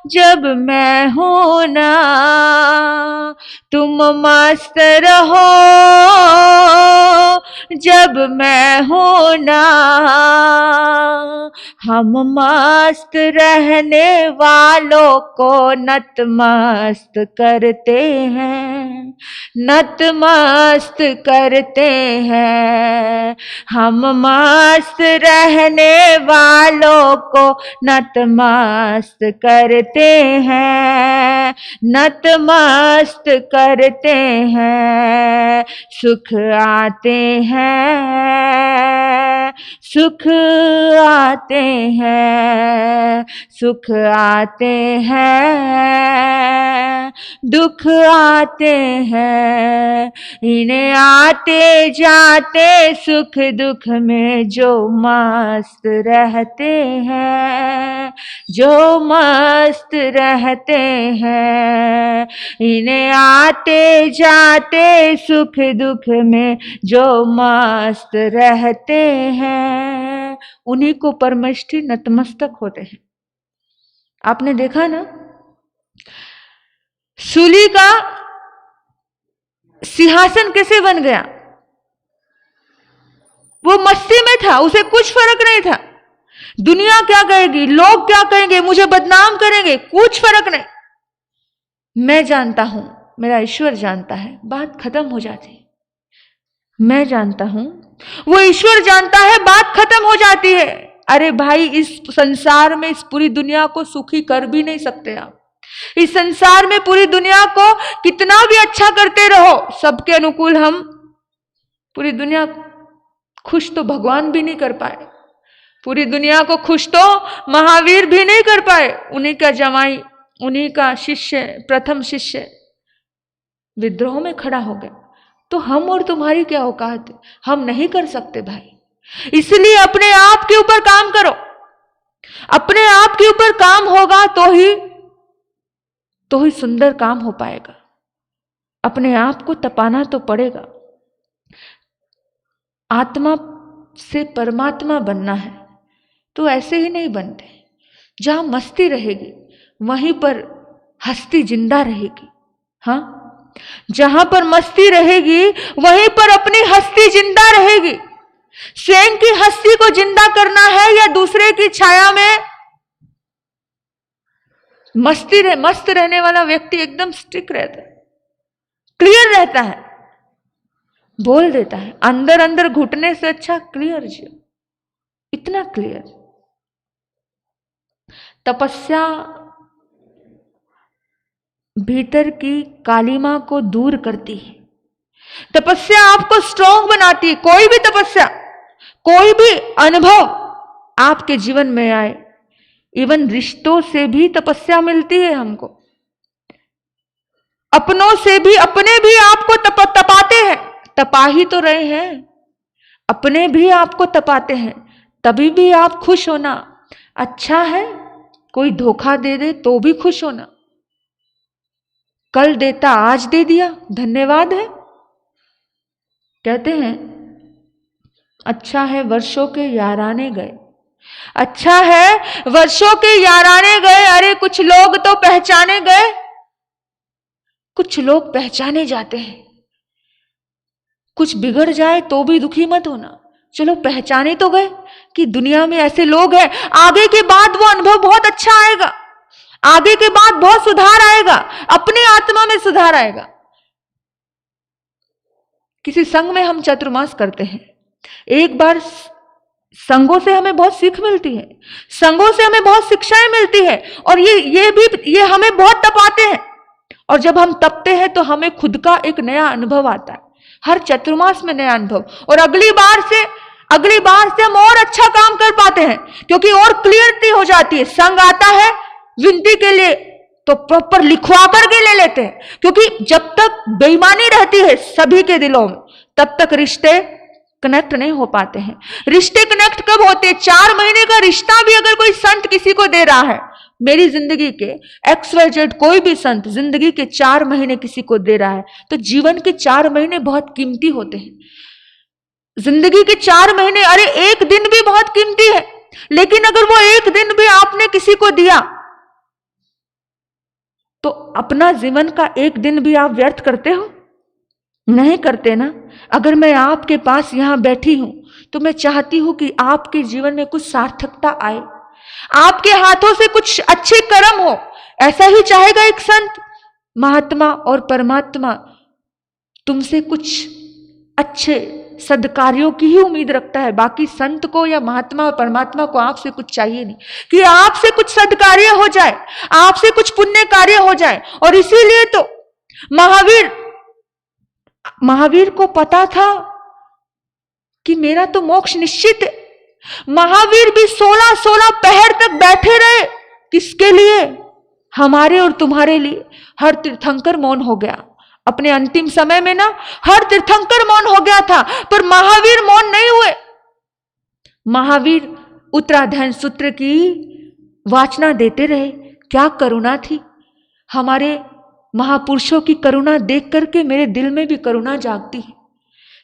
जब मैं हूं ना, तुम मस्त रहो जब मैं हूं ना। हम मस्त रहने वालों को नतमस्त करते हैं, नतमस्त करते हैं। हम मस्त रहने वालों को नतमस्त करते हैं, नतमस्त करते हैं। सुख आते हैं, सुख आते हैं, सुख आते हैं, दुख आते हैं। इन्हें आते जाते सुख दुख में जो मस्त रहते हैं, जो मस्त रहते हैं। इन्हें आते जाते सुख दुख में जो मस्त रहते हैं, उन्हीं को परमेष्ठी नतमस्तक होते हैं। आपने देखा ना, सूली का सिंहासन कैसे बन गया? वो मस्ती में था, उसे कुछ फर्क नहीं था। दुनिया क्या कहेगी, लोग क्या कहेंगे, मुझे बदनाम करेंगे, कुछ फर्क नहीं। मैं जानता हूं, मेरा ईश्वर जानता है, बात खत्म हो जाती। मैं जानता हूं, वो ईश्वर जानता है, बात खत्म हो जाती है। अरे भाई, इस संसार में इस पूरी दुनिया को सुखी कर भी नहीं सकते आप। इस संसार में पूरी दुनिया को कितना भी अच्छा करते रहो, सबके अनुकूल हम पूरी दुनिया खुश तो भगवान भी नहीं कर पाए, पूरी दुनिया को खुश तो महावीर भी नहीं कर पाए। उन्हीं का जमाई, उन्हीं का शिष्य, प्रथम शिष्य विद्रोह में खड़ा हो गया। तो हम और तुम्हारी क्या औकात है? हम नहीं कर सकते भाई। इसलिए अपने आप के ऊपर काम करो। अपने आप के ऊपर काम होगा तो ही सुंदर काम हो पाएगा। अपने आप को तपाना तो पड़ेगा। आत्मा से परमात्मा बनना है तो ऐसे ही नहीं बनते। जहां मस्ती रहेगी वहीं पर हस्ती जिंदा रहेगी। हाँ, जहां पर मस्ती रहेगी वहीं पर अपनी हस्ती जिंदा रहेगी। स्वयं की हस्ती को जिंदा करना है या दूसरे की छाया में मस्त रहने वाला व्यक्ति एकदम स्टिक रहता है, क्लियर रहता है, बोल देता है। अंदर अंदर घुटने से अच्छा क्लियर जियो, इतना क्लियर। तपस्या भीतर की कालिमा को दूर करती है। तपस्या आपको स्ट्रांग बनाती है। कोई भी तपस्या, कोई भी अनुभव आपके जीवन में आए, इवन रिश्तों से भी तपस्या मिलती है हमको। अपनों से भी, अपने भी आपको तपाते हैं, तपा ही तो रहे हैं। अपने भी आपको तपाते हैं, तभी भी आप खुश होना। अच्छा है, कोई धोखा दे दे तो भी खुश होना। कल देता आज दे दिया, धन्यवाद है। कहते हैं अच्छा है वर्षों के याराने गए, अच्छा है वर्षों के याराने गए। अरे कुछ लोग तो पहचाने गए, कुछ लोग पहचाने जाते हैं। कुछ बिगड़ जाए तो भी दुखी मत होना, चलो पहचाने तो गए कि दुनिया में ऐसे लोग हैं। आगे के बाद वो अनुभव बहुत अच्छा आएगा, आगे के बाद बहुत सुधार आएगा, अपनी आत्मा में सुधार आएगा। किसी संघ में हम चतुर्मास करते हैं, एक बार संघों से हमें बहुत सीख मिलती है, संघों से हमें बहुत शिक्षाएं मिलती है, और ये हमें बहुत तपाते हैं। और जब हम तपते हैं तो हमें खुद का एक नया अनुभव आता है, हर चतुर्मास में नया अनुभव, और अगली बार से हम और अच्छा काम कर पाते हैं, क्योंकि और क्लियरिटी हो जाती है। संघ आता है विनती के लिए तो प्रॉपर लिखवा करके ले लेते हैं, क्योंकि जब तक बेईमानी रहती है सभी के दिलों में तब तक रिश्ते कनेक्ट नहीं हो पाते हैं। रिश्ते कनेक्ट कब होते हैं? 4 महीने का रिश्ता भी अगर कोई संत किसी को दे रहा है, मेरी जिंदगी के XYZ कोई भी संत जिंदगी के 4 महीने किसी को दे रहा है, तो जीवन के 4 महीने बहुत कीमती होते हैं। जिंदगी के 4 महीने, अरे एक दिन भी बहुत कीमती है, लेकिन अगर वो एक दिन भी आपने किसी को दिया तो अपना जीवन का एक दिन भी आप व्यर्थ करते हो? नहीं करते ना। अगर मैं आपके पास यहां बैठी हूं तो मैं चाहती हूं कि आपके जीवन में कुछ सार्थकता आए, आपके हाथों से कुछ अच्छे कर्म हो। ऐसा ही चाहेगा एक संत, महात्मा और परमात्मा तुमसे कुछ अच्छे सदकार्यों की ही उम्मीद रखता है। बाकी संत को या महात्मा और परमात्मा को आपसे कुछ चाहिए नहीं, कि आपसे कुछ सदकार्य हो जाए, आपसे कुछ पुण्य कार्य हो जाए। और इसीलिए तो महावीर को पता था कि मेरा तो मोक्ष निश्चित है। महावीर भी 16 पहर तक बैठे रहे, किसके लिए? हमारे और तुम्हारे लिए। हर तीर्थंकर मौन हो गया अपने अंतिम समय में ना, हर तीर्थंकर मौन हो गया था, पर महावीर मौन नहीं हुए। महावीर उत्तराधायन सूत्र की वाचना देते रहे। क्या करुणा थी! हमारे महापुरुषों की करुणा देख करके मेरे दिल में भी करुणा जागती है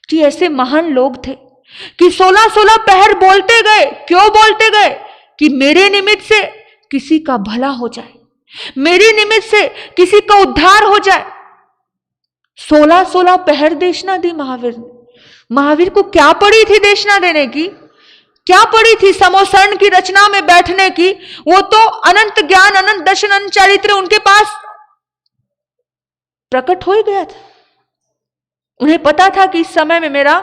कि ऐसे महान लोग थे कि 16 पहर बोलते गए। क्यों बोलते गए? कि मेरे निमित्त से किसी का भला हो जाए, मेरे निमित्त से किसी का उद्धार हो जाए। 16 पहर देशना दी महावीर ने। महावीर को क्या पड़ी थी देशना देने की? क्या पड़ी थी समोसरण की रचना में बैठने की? वो तो अनंत ज्ञान, अनंत दर्शन, अनंत चारित्र उनके पास प्रकट हो ही गया था। उन्हें पता था कि इस समय में मेरा,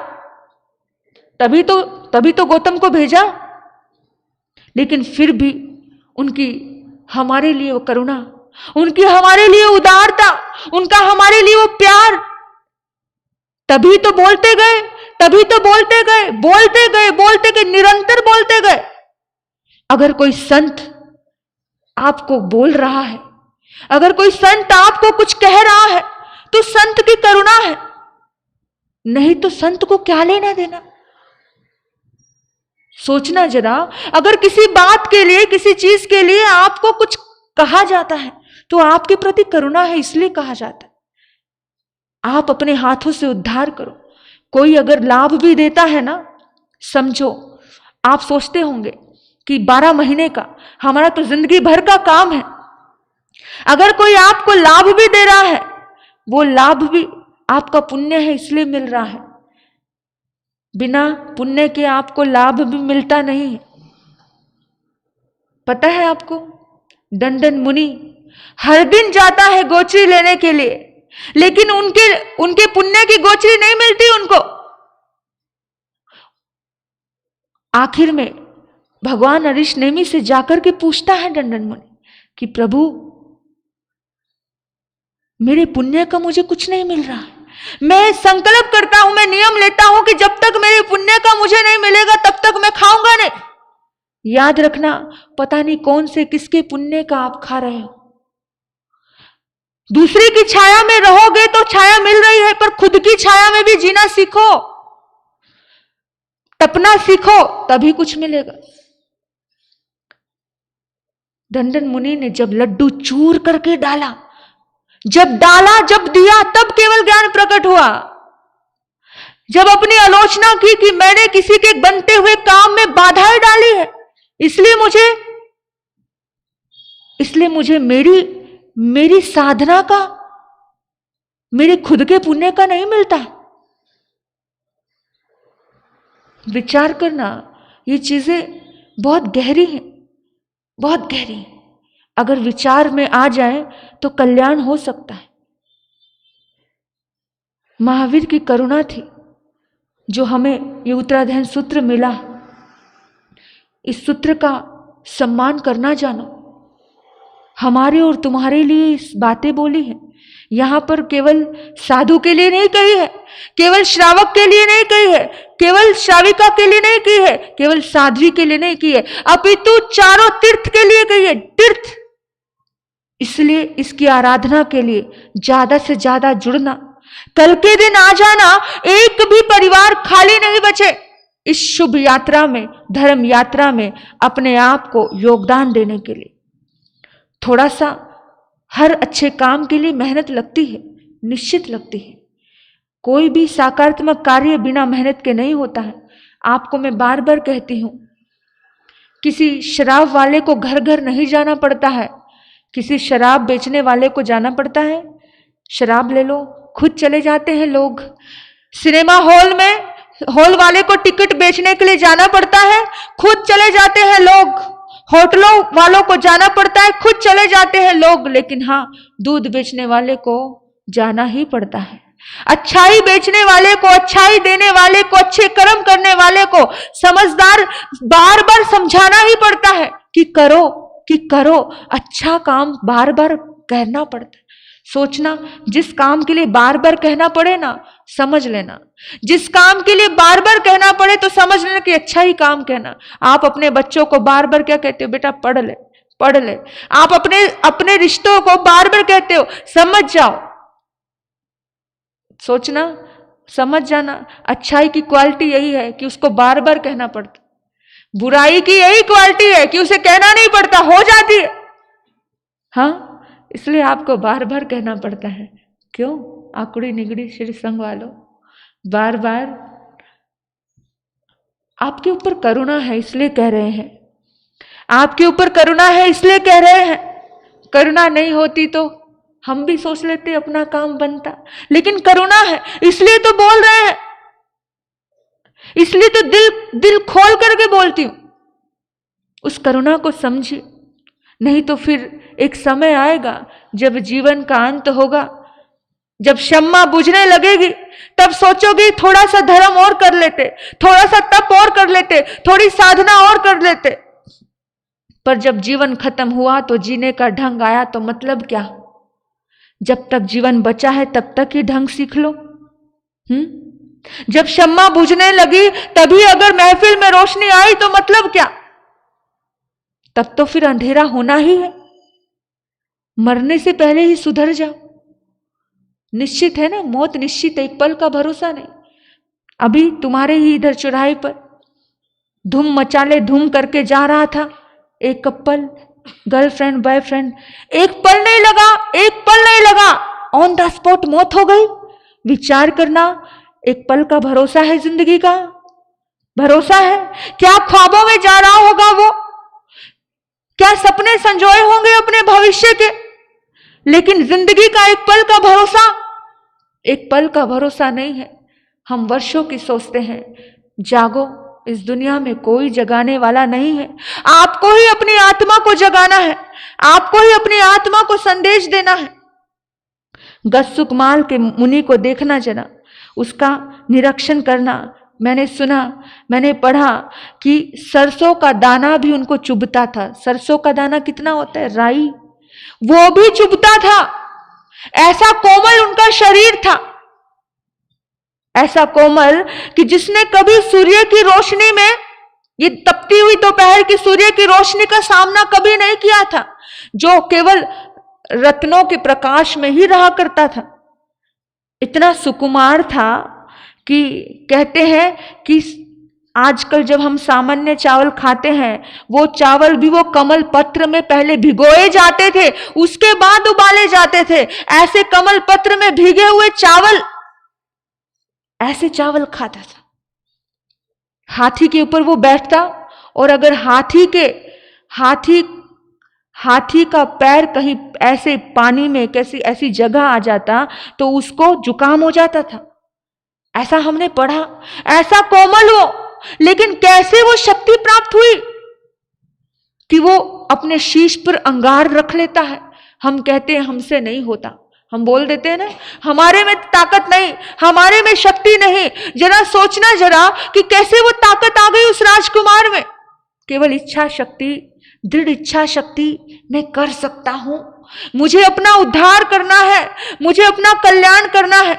तभी तो गौतम को भेजा। लेकिन फिर भी उनकी हमारे लिए वो करुणा, उनकी हमारे लिए उदारता, उनका हमारे लिए वो प्यार, तभी तो बोलते गए, बोलते गए, निरंतर बोलते गए। अगर कोई संत आपको बोल रहा है, अगर कोई संत आपको कुछ कह रहा है, तो संत की करुणा है, नहीं तो संत को क्या लेना देना। सोचना जरा, अगर किसी बात के लिए, किसी चीज के लिए आपको कुछ कहा जाता है तो आपके प्रति करुणा है, इसलिए कहा जाता है। आप अपने हाथों से उद्धार करो। कोई अगर लाभ भी देता है ना, समझो आप सोचते होंगे कि 12 महीने का हमारा तो जिंदगी भर का काम है। अगर कोई आपको लाभ भी दे रहा है, वो लाभ भी आपका पुण्य है इसलिए मिल रहा है। बिना पुण्य के आपको लाभ भी मिलता नहीं है। पता है आपको, दंडन मुनि हर दिन जाता है गोचरी लेने के लिए, लेकिन उनके पुण्य की गोचरी नहीं मिलती उनको। आखिर में भगवान हरीश नेमी से जाकर के पूछता है दंडन मुनि कि प्रभु, मेरे पुण्य का मुझे कुछ नहीं मिल रहा है। मैं संकल्प करता हूं, मैं नियम लेता हूं कि जब तक मेरे पुण्य का मुझे नहीं मिलेगा तब तक मैं खाऊंगा नहीं। याद रखना, पता नहीं कौन से किसके पुण्य का आप खा रहे हो। दूसरे की छाया में रहोगे तो छाया मिल रही है, पर खुद की छाया में भी जीना सीखो, तपना सीखो, तभी कुछ मिलेगा। दंडन मुनि ने जब लड्डू चूर करके डाला, जब दिया, तब केवल ज्ञान प्रकट हुआ। जब अपनी आलोचना की कि मैंने किसी के बनते हुए काम में बाधाएं डाली है, इसलिए मुझे मेरी साधना का, मेरे खुद के पुण्य का नहीं मिलता। विचार करना, ये चीजें बहुत गहरी हैं, बहुत गहरी। अगर विचार में आ जाए तो कल्याण हो सकता है। महावीर की करुणा थी जो हमें ये उत्तराधायन सूत्र मिला। इस सूत्र का सम्मान करना जानो। हमारे और तुम्हारे लिए इस बातें बोली है। यहां पर केवल साधु के लिए नहीं कही है, केवल श्रावक के लिए नहीं कही है, केवल श्राविका के लिए नहीं की है, केवल साध्वी के लिए नहीं की है, अपितु चारों तीर्थ के लिए कही है। तीर्थ, इसलिए इसकी आराधना के लिए ज्यादा से ज्यादा जुड़ना। कल के दिन आ जाना, एक भी परिवार खाली नहीं बचे। इस शुभ यात्रा में, धर्म यात्रा में अपने आप को योगदान देने के लिए। थोड़ा सा हर अच्छे काम के लिए मेहनत लगती है, निश्चित लगती है। कोई भी सकारात्मक कार्य बिना मेहनत के नहीं होता है। आपको मैं बार बार कहती हूं, किसी शराब वाले को घर घर नहीं जाना पड़ता है, किसी शराब बेचने वाले को जाना पड़ता है। शराब ले लो, खुद चले जाते हैं लोग। सिनेमा हॉल में हॉल वाले को टिकट बेचने के लिए जाना पड़ता है, खुद चले जाते हैं लोग। होटलों वालों को जाना पड़ता है, खुद चले जाते हैं लोग। लेकिन हाँ, दूध बेचने वाले को जाना ही पड़ता है। अच्छाई बेचने वाले को, अच्छाई देने वाले को, अच्छे कर्म करने वाले को समझदार बार बार समझाना ही पड़ता है कि करो। अच्छा काम बार बार कहना पड़ता है। सोचना, जिस काम के लिए बार बार कहना पड़े ना, समझ लेना। जिस काम के लिए बार बार कहना पड़े तो समझ लेना कि अच्छा ही काम कहना। आप अपने बच्चों को बार बार क्या कहते हो? बेटा पढ़ ले। आप अपने रिश्तों को बार बार कहते हो समझ जाओ। सोचना, समझ जाना, अच्छाई की क्वालिटी यही है कि उसको बार बार कहना पड़ता। बुराई की यही क्वालिटी है कि उसे कहना नहीं पड़ता, हो जाती है। हाँ, इसलिए आपको बार बार कहना पड़ता है। क्यों? आकुड़ी निगड़ी श्री संग वालों, बार बार आपके ऊपर करुणा है इसलिए कह रहे हैं। आपके ऊपर करुणा है इसलिए कह रहे हैं। करुणा नहीं होती तो हम भी सोच लेते अपना काम बनता, लेकिन करुणा है इसलिए तो बोल रहे हैं। इसलिए तो दिल खोल करके बोलती हूं। उस करुणा को समझिए, नहीं तो फिर एक समय आएगा जब जीवन का अंत होगा, जब शम्मा बुझने लगेगी, तब सोचोगे थोड़ा सा धर्म और कर लेते, थोड़ा सा तप और कर लेते, थोड़ी साधना और कर लेते। पर जब जीवन खत्म हुआ तो जीने का ढंग आया तो मतलब क्या? जब तक जीवन बचा है तब तक ही ढंग सीख लो। जब शम्मा बुझने लगी तभी अगर महफिल में रोशनी आई तो मतलब क्या? तब तो फिर अंधेरा होना ही है। मरने से पहले ही सुधर जाओ। निश्चित है ना, मौत निश्चित है, एक पल का भरोसा नहीं। अभी तुम्हारे ही इधर चौराहे पर धूम मचाले धूम करके जा रहा था एक कपल, गर्लफ्रेंड बॉयफ्रेंड। एक पल नहीं लगा, ऑन द स्पॉट मौत हो गई। विचार करना, एक पल का भरोसा है जिंदगी का? भरोसा है? क्या ख्वाबों में जा रहा होगा वो, क्या सपने संजोए होंगे अपने भविष्य के, लेकिन जिंदगी का एक पल का भरोसा, एक पल का भरोसा नहीं है। हम वर्षों की सोचते हैं। जागो, इस दुनिया में कोई जगाने वाला नहीं है। आपको ही अपनी आत्मा को जगाना है, आपको ही अपनी आत्मा को संदेश देना है। गस्सुकमाल के मुनि को देखना जरा, उसका निरीक्षण करना। मैंने सुना, मैंने पढ़ा कि सरसों का दाना भी उनको चुभता था। सरसों का दाना कितना होता है? राई, वो भी चुभता था। ऐसा कोमल उनका शरीर था, ऐसा कोमल कि जिसने कभी सूर्य की रोशनी में, ये तपती हुई दोपहर की सूर्य की रोशनी का सामना कभी नहीं किया था, जो केवल रत्नों के प्रकाश में ही रहा करता था। इतना सुकुमार था कि कहते हैं कि आजकल जब हम सामान्य चावल खाते हैं, वो चावल भी वो कमल पत्र में पहले भिगोए जाते थे, उसके बाद उबाले जाते थे। ऐसे कमल पत्र में भीगे हुए चावल, ऐसे चावल खाता था। हाथी के ऊपर वो बैठता, और अगर हाथी का पैर कहीं ऐसे पानी में कैसी ऐसी जगह आ जाता तो उसको जुकाम हो जाता था। ऐसा हमने पढ़ा। ऐसा कोमल हो, लेकिन कैसे वो शक्ति प्राप्त हुई कि वो अपने शीश पर अंगार रख लेता है। हम कहते हैं हमसे नहीं होता, हम बोल देते हैं ना हमारे में ताकत नहीं, हमारे में शक्ति नहीं। जरा सोचना जरा कि कैसे वो ताकत आ गई उस राजकुमार में। केवल इच्छा शक्ति, दृढ़ इच्छा शक्ति, मैं कर सकता हूं, मुझे अपना उद्धार करना है, मुझे अपना कल्याण करना है।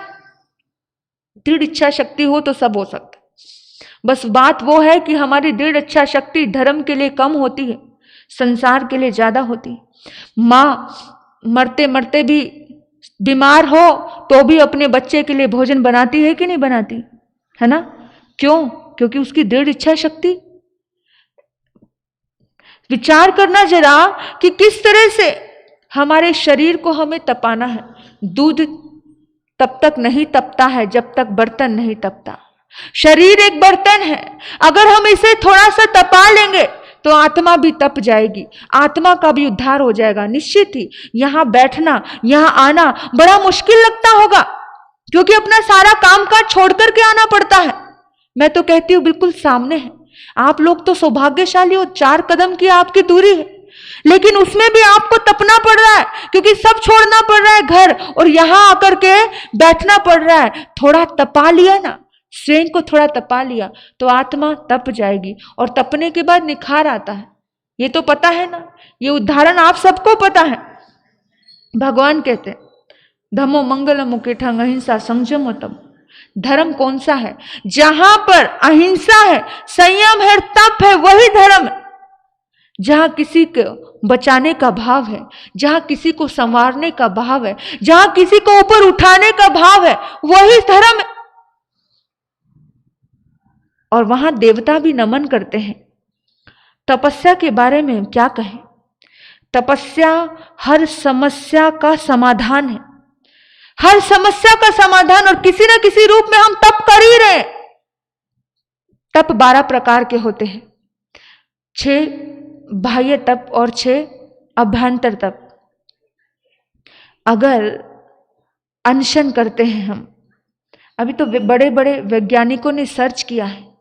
दृढ़ इच्छा शक्ति हो तो सब हो सकता है। बस बात वो है कि हमारी दृढ़ इच्छा शक्ति धर्म के लिए कम होती है, संसार के लिए ज्यादा होती है। माँ मरते मरते भी बीमार हो तो भी अपने बच्चे के लिए भोजन बनाती है कि नहीं बनाती है ना? क्यों? क्योंकि उसकी दृढ़ इच्छा शक्ति। विचार करना जरा कि किस तरह से हमारे शरीर को हमें तपाना है। दूध तब तक नहीं तपता है जब तक बर्तन नहीं तपता। शरीर एक बर्तन है, अगर हम इसे थोड़ा सा तपा लेंगे तो आत्मा भी तप जाएगी, आत्मा का भी उद्धार हो जाएगा। निश्चित ही यहां बैठना, यहां आना बड़ा मुश्किल लगता होगा, क्योंकि अपना सारा काम काज छोड़ करके आना पड़ता है। मैं तो कहती हूं बिल्कुल सामने है। आप लोग तो सौभाग्यशाली हो, 4 कदम की आपकी दूरी है, लेकिन उसमें भी आपको तपना पड़ रहा है, क्योंकि सब छोड़ना पड़ रहा है घर, और यहां आकर के बैठना पड़ रहा है। थोड़ा तपा लिया ना, स्वयं को थोड़ा तपा लिया तो आत्मा तप जाएगी, और तपने के बाद निखार आता है। ये तो पता है ना, ये उदाहरण आप सबको पता है। भगवान कहते हैं धम्मो मंगलम मुकेठं अहिंसा संयमोतम। धर्म कौन सा है? जहां पर अहिंसा है, संयम है, तप है, वही धर्म है। जहां किसी को बचाने का भाव है, जहां किसी को संवारने का भाव है, जहां किसी को ऊपर उठाने का भाव है, वही धर्म है। और वहां देवता भी नमन करते हैं। तपस्या के बारे में क्या कहें? तपस्या हर समस्या का समाधान है, हर समस्या का समाधान, और किसी न किसी रूप में हम तप कर ही रहे। तप 12 प्रकार के होते हैं, 6 बाह्य तप और 6 अभ्यंतर तप। अगर अनशन करते हैं हम, अभी तो बड़े बड़े वैज्ञानिकों ने सर्च किया है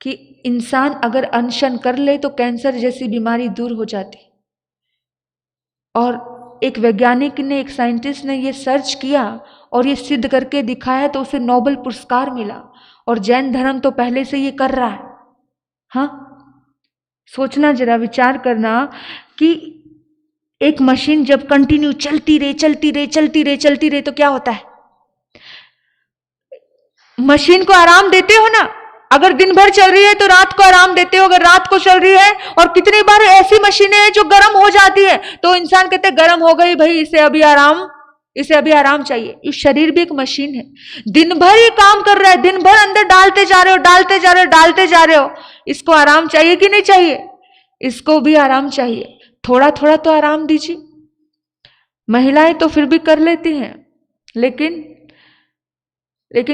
कि इंसान अगर अनशन कर ले तो कैंसर जैसी बीमारी दूर हो जाती। और एक वैज्ञानिक ने, एक साइंटिस्ट ने ये सर्च किया और ये सिद्ध करके दिखाया, तो उसे नोबेल पुरस्कार मिला। और जैन धर्म तो पहले से ये कर रहा है। हाँ, सोचना जरा, विचार करना कि एक मशीन जब कंटिन्यू चलती रहे तो क्या होता है? मशीन को आराम देते हो ना। अगर दिन भर चल रही है तो रात को आराम देते हो, अगर रात को चल रही है, और कितनी बार ऐसी मशीनें हैं जो गर्म हो जाती है तो इंसान कहते हैं गर्म हो गई भाई, इसे अभी आराम चाहिए। इस शरीर भी एक मशीन है, दिन भर ही काम कर रहा है, दिन भर अंदर डालते जा रहे हो। इसको आराम चाहिए कि नहीं चाहिए? इसको भी आराम चाहिए। थोड़ा थोड़ा तो आराम दीजिए। महिलाएं तो फिर भी कर लेती हैं, लेकिन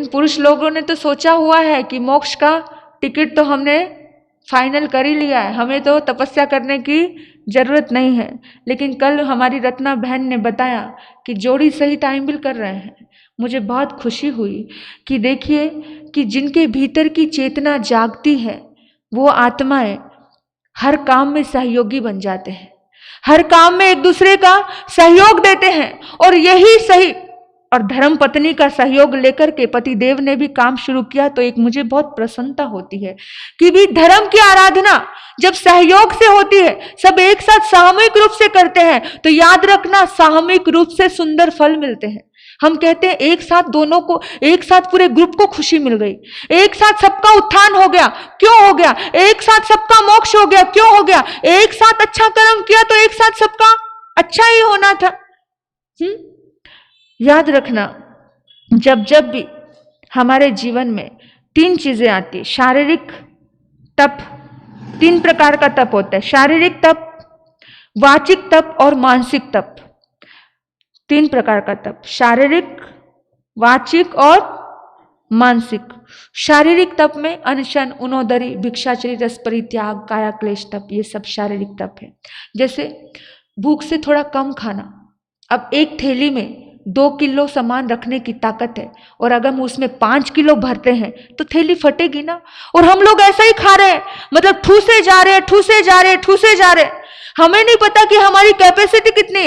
पुरुष लोगों ने तो सोचा हुआ है कि मोक्ष का टिकट तो हमने फाइनल कर ही लिया है, हमें तो तपस्या करने की जरूरत नहीं है। लेकिन कल हमारी रत्ना बहन ने बताया कि जोड़ी सही टाइम बिल कर रहे हैं। मुझे बहुत खुशी हुई कि देखिए कि जिनके भीतर की चेतना जागती है वो आत्माएं हर काम में सहयोगी बन जाते हैं, हर काम में एक दूसरे का सहयोग देते हैं। और यही सही, और धर्म पत्नी का सहयोग लेकर के पतिदेव ने भी काम शुरू किया, तो एक मुझे बहुत प्रसन्नता होती है कि भी धर्म की आराधना जब सहयोग से होती है, सब एक साथ सामूहिक रूप से करते हैं, तो याद रखना सामूहिक रूप से सुंदर फल मिलते हैं। हम कहते हैं एक साथ दोनों को, एक साथ पूरे ग्रुप को खुशी मिल गई, एक साथ सबका उत्थान हो गया, क्यों हो गया? एक साथ सबका मोक्ष हो गया, क्यों हो गया? एक साथ अच्छा कर्म किया तो एक साथ सबका अच्छा ही होना था। याद रखना, जब भी हमारे जीवन में 3 चीजें आती, शारीरिक तप, 3 प्रकार का तप होता है, शारीरिक तप, वाचिक तप और मानसिक तप। 3 प्रकार का तप, शारीरिक, वाचिक और मानसिक। शारीरिक तप में अनशन, उनोदरी, भिक्षाचरी, रस परित्याग, काया क्लेश तप, ये सब शारीरिक तप है। जैसे भूख से थोड़ा कम खाना। अब एक थैली में 2 किलो सामान रखने की ताकत है, और अगर हम उसमें 5 किलो भरते हैं तो थैली फटेगी ना। और हम लोग ऐसा ही खा रहे हैं, मतलब ठूसे जा रहे हैं, ठूसे जा रहे हैं, ठूसे जा रहे हैं। हमें नहीं पता कि हमारी कैपेसिटी कितनी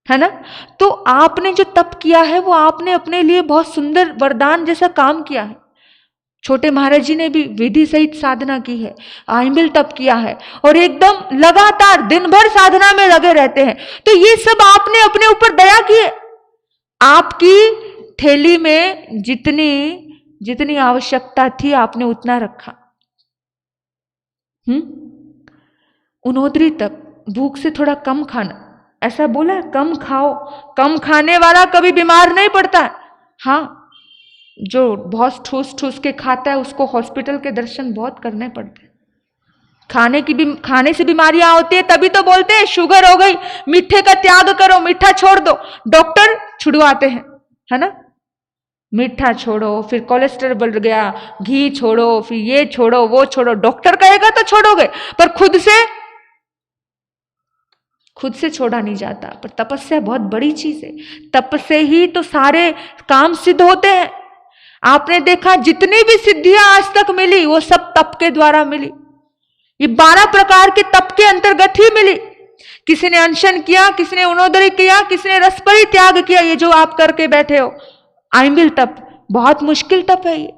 है ना। तो आपने जो तप किया है वो आपने अपने लिए बहुत सुंदर वरदान जैसा काम किया है। छोटे महाराज जी ने भी विधि सहित साधना की है, आइंबिल तप किया है, और एकदम लगातार दिन भर साधना में लगे रहते हैं। तो ये सब आपने अपने ऊपर दया की है। आपकी थैली में जितनी जितनी आवश्यकता थी आपने उतना रखा। उनोदरी तप, भूख से थोड़ा कम खाना, ऐसा बोला है, कम खाओ। कम खाने वाला कभी बीमार नहीं पड़ता है। हाँ, जो बहुत ठूस ठूस के खाता है उसको हॉस्पिटल के दर्शन बहुत करने पड़ते हैं। खाने से बीमारियां होती है, तभी तो बोलते हैं शुगर हो गई, मीठे का त्याग करो, मीठा छोड़ दो। डॉक्टर छुड़वाते हैं, है ना, मीठा छोड़ो, फिर कोलेस्ट्रॉल बढ़ गया, घी छोड़ो, फिर ये छोड़ो, वो छोड़ो। डॉक्टर कहेगा तो छोड़ोगे, पर खुद से छोड़ा नहीं जाता। पर तपस्या बहुत बड़ी चीज है, तप से ही तो सारे काम सिद्ध होते हैं। आपने देखा जितनी भी सिद्धियां आज तक मिली वो सब तप के द्वारा मिली। ये 12 प्रकार के तप के अंतर्गत ही मिली। किसी ने अनशन किया, किसी ने उनोदरी किया, किसी ने रसपरी त्याग किया। ये जो आप करके बैठे हो आइंबिल तप, बहुत मुश्किल तप है ये,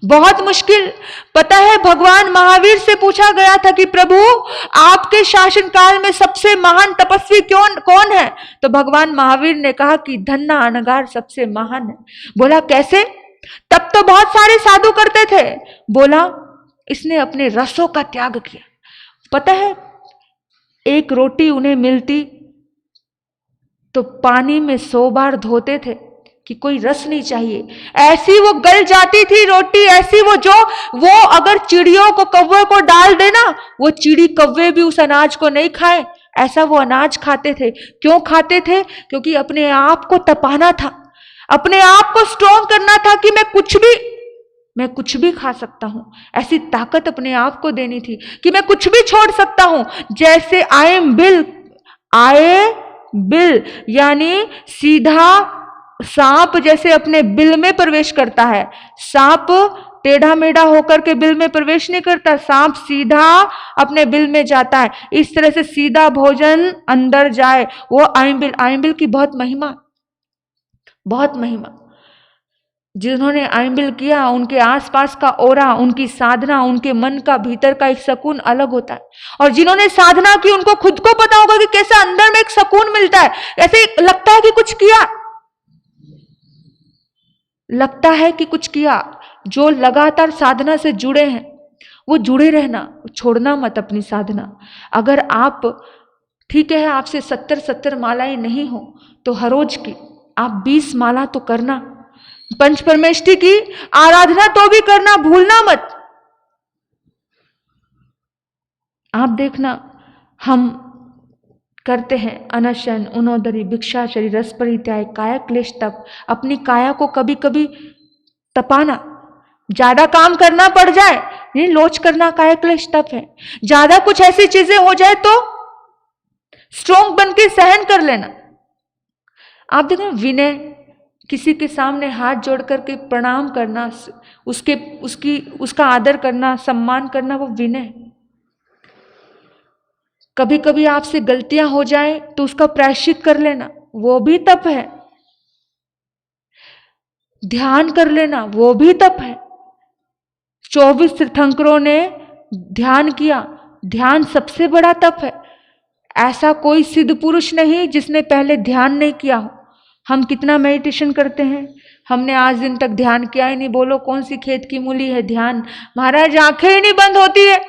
बहुत मुश्किल। पता है, भगवान महावीर से पूछा गया था कि प्रभु आपके शासन काल में सबसे महान तपस्वी कौन है? तो भगवान महावीर ने कहा कि धन्ना अनगार सबसे महान है। बोला कैसे? तब तो बहुत सारे साधु करते थे। बोला इसने अपने रसों का त्याग किया। पता है, एक रोटी उन्हें मिलती तो पानी में 100 बार धोते थे कि कोई रस नहीं चाहिए। ऐसी वो गल जाती थी रोटी, ऐसी वो अगर चिड़ियों को, कौवे को डाल देना, वो चिड़ी कौवे भी उस अनाज को नहीं खाए, ऐसा वो अनाज खाते थे। क्यों खाते थे? क्योंकि अपने आप को तपाना था, अपने आप को स्ट्रॉन्ग करना था कि मैं कुछ भी खा सकता हूं। ऐसी ताकत अपने आप को देनी थी कि मैं कुछ भी छोड़ सकता हूं। जैसे आए बिल यानी सीधा सांप जैसे अपने बिल में प्रवेश करता है। सांप टेढ़ा मेढ़ा होकर के बिल में प्रवेश नहीं करता, सांप सीधा अपने बिल में जाता है। इस तरह से सीधा भोजन अंदर जाए, वो आइंबिल की बहुत महिमा। जिन्होंने आइंबिल किया उनके आसपास का ओरा, उनकी साधना, उनके मन का भीतर का एक सुकून अलग होता है। और जिन्होंने साधना की उनको खुद को पता होगा कि कैसे अंदर में एक सुकून मिलता है। ऐसे लगता है कि कुछ किया। जो लगातार साधना से जुड़े हैं वो जुड़े रहना, छोड़ना मत अपनी साधना। अगर आप, ठीक है, आपसे 70 मालाएं नहीं हो तो हर रोज की आप 20 माला तो करना। पंच परमेष्ठी की आराधना तो भी करना, भूलना मत। आप देखना, हम करते हैं अनशन, उनोदरी, भिक्षाचरी, रस परित्याग, काया क्लेश तप। अपनी काया को कभी कभी तपाना, ज्यादा काम करना पड़ जाए, नहीं लोच करना काया क्लेश तप है। ज्यादा कुछ ऐसी चीजें हो जाए तो स्ट्रॉन्ग बन के सहन कर लेना। आप देखो, विनय, किसी के सामने हाथ जोड़ करके प्रणाम करना, उसका आदर करना, सम्मान करना, वो विनय। कभी कभी आपसे गलतियां हो जाए तो उसका प्रायश्चित कर लेना, वो भी तप है। ध्यान कर लेना, वो भी तप है। 24 तीर्थंकरों ने ध्यान किया, ध्यान सबसे बड़ा तप है। ऐसा कोई सिद्ध पुरुष नहीं जिसने पहले ध्यान नहीं किया हो। हम कितना मेडिटेशन करते हैं, हमने आज दिन तक ध्यान किया ही नहीं। बोलो कौन सी खेत की मूली है ध्यान? महाराज आंखें ही नहीं बंद होती है।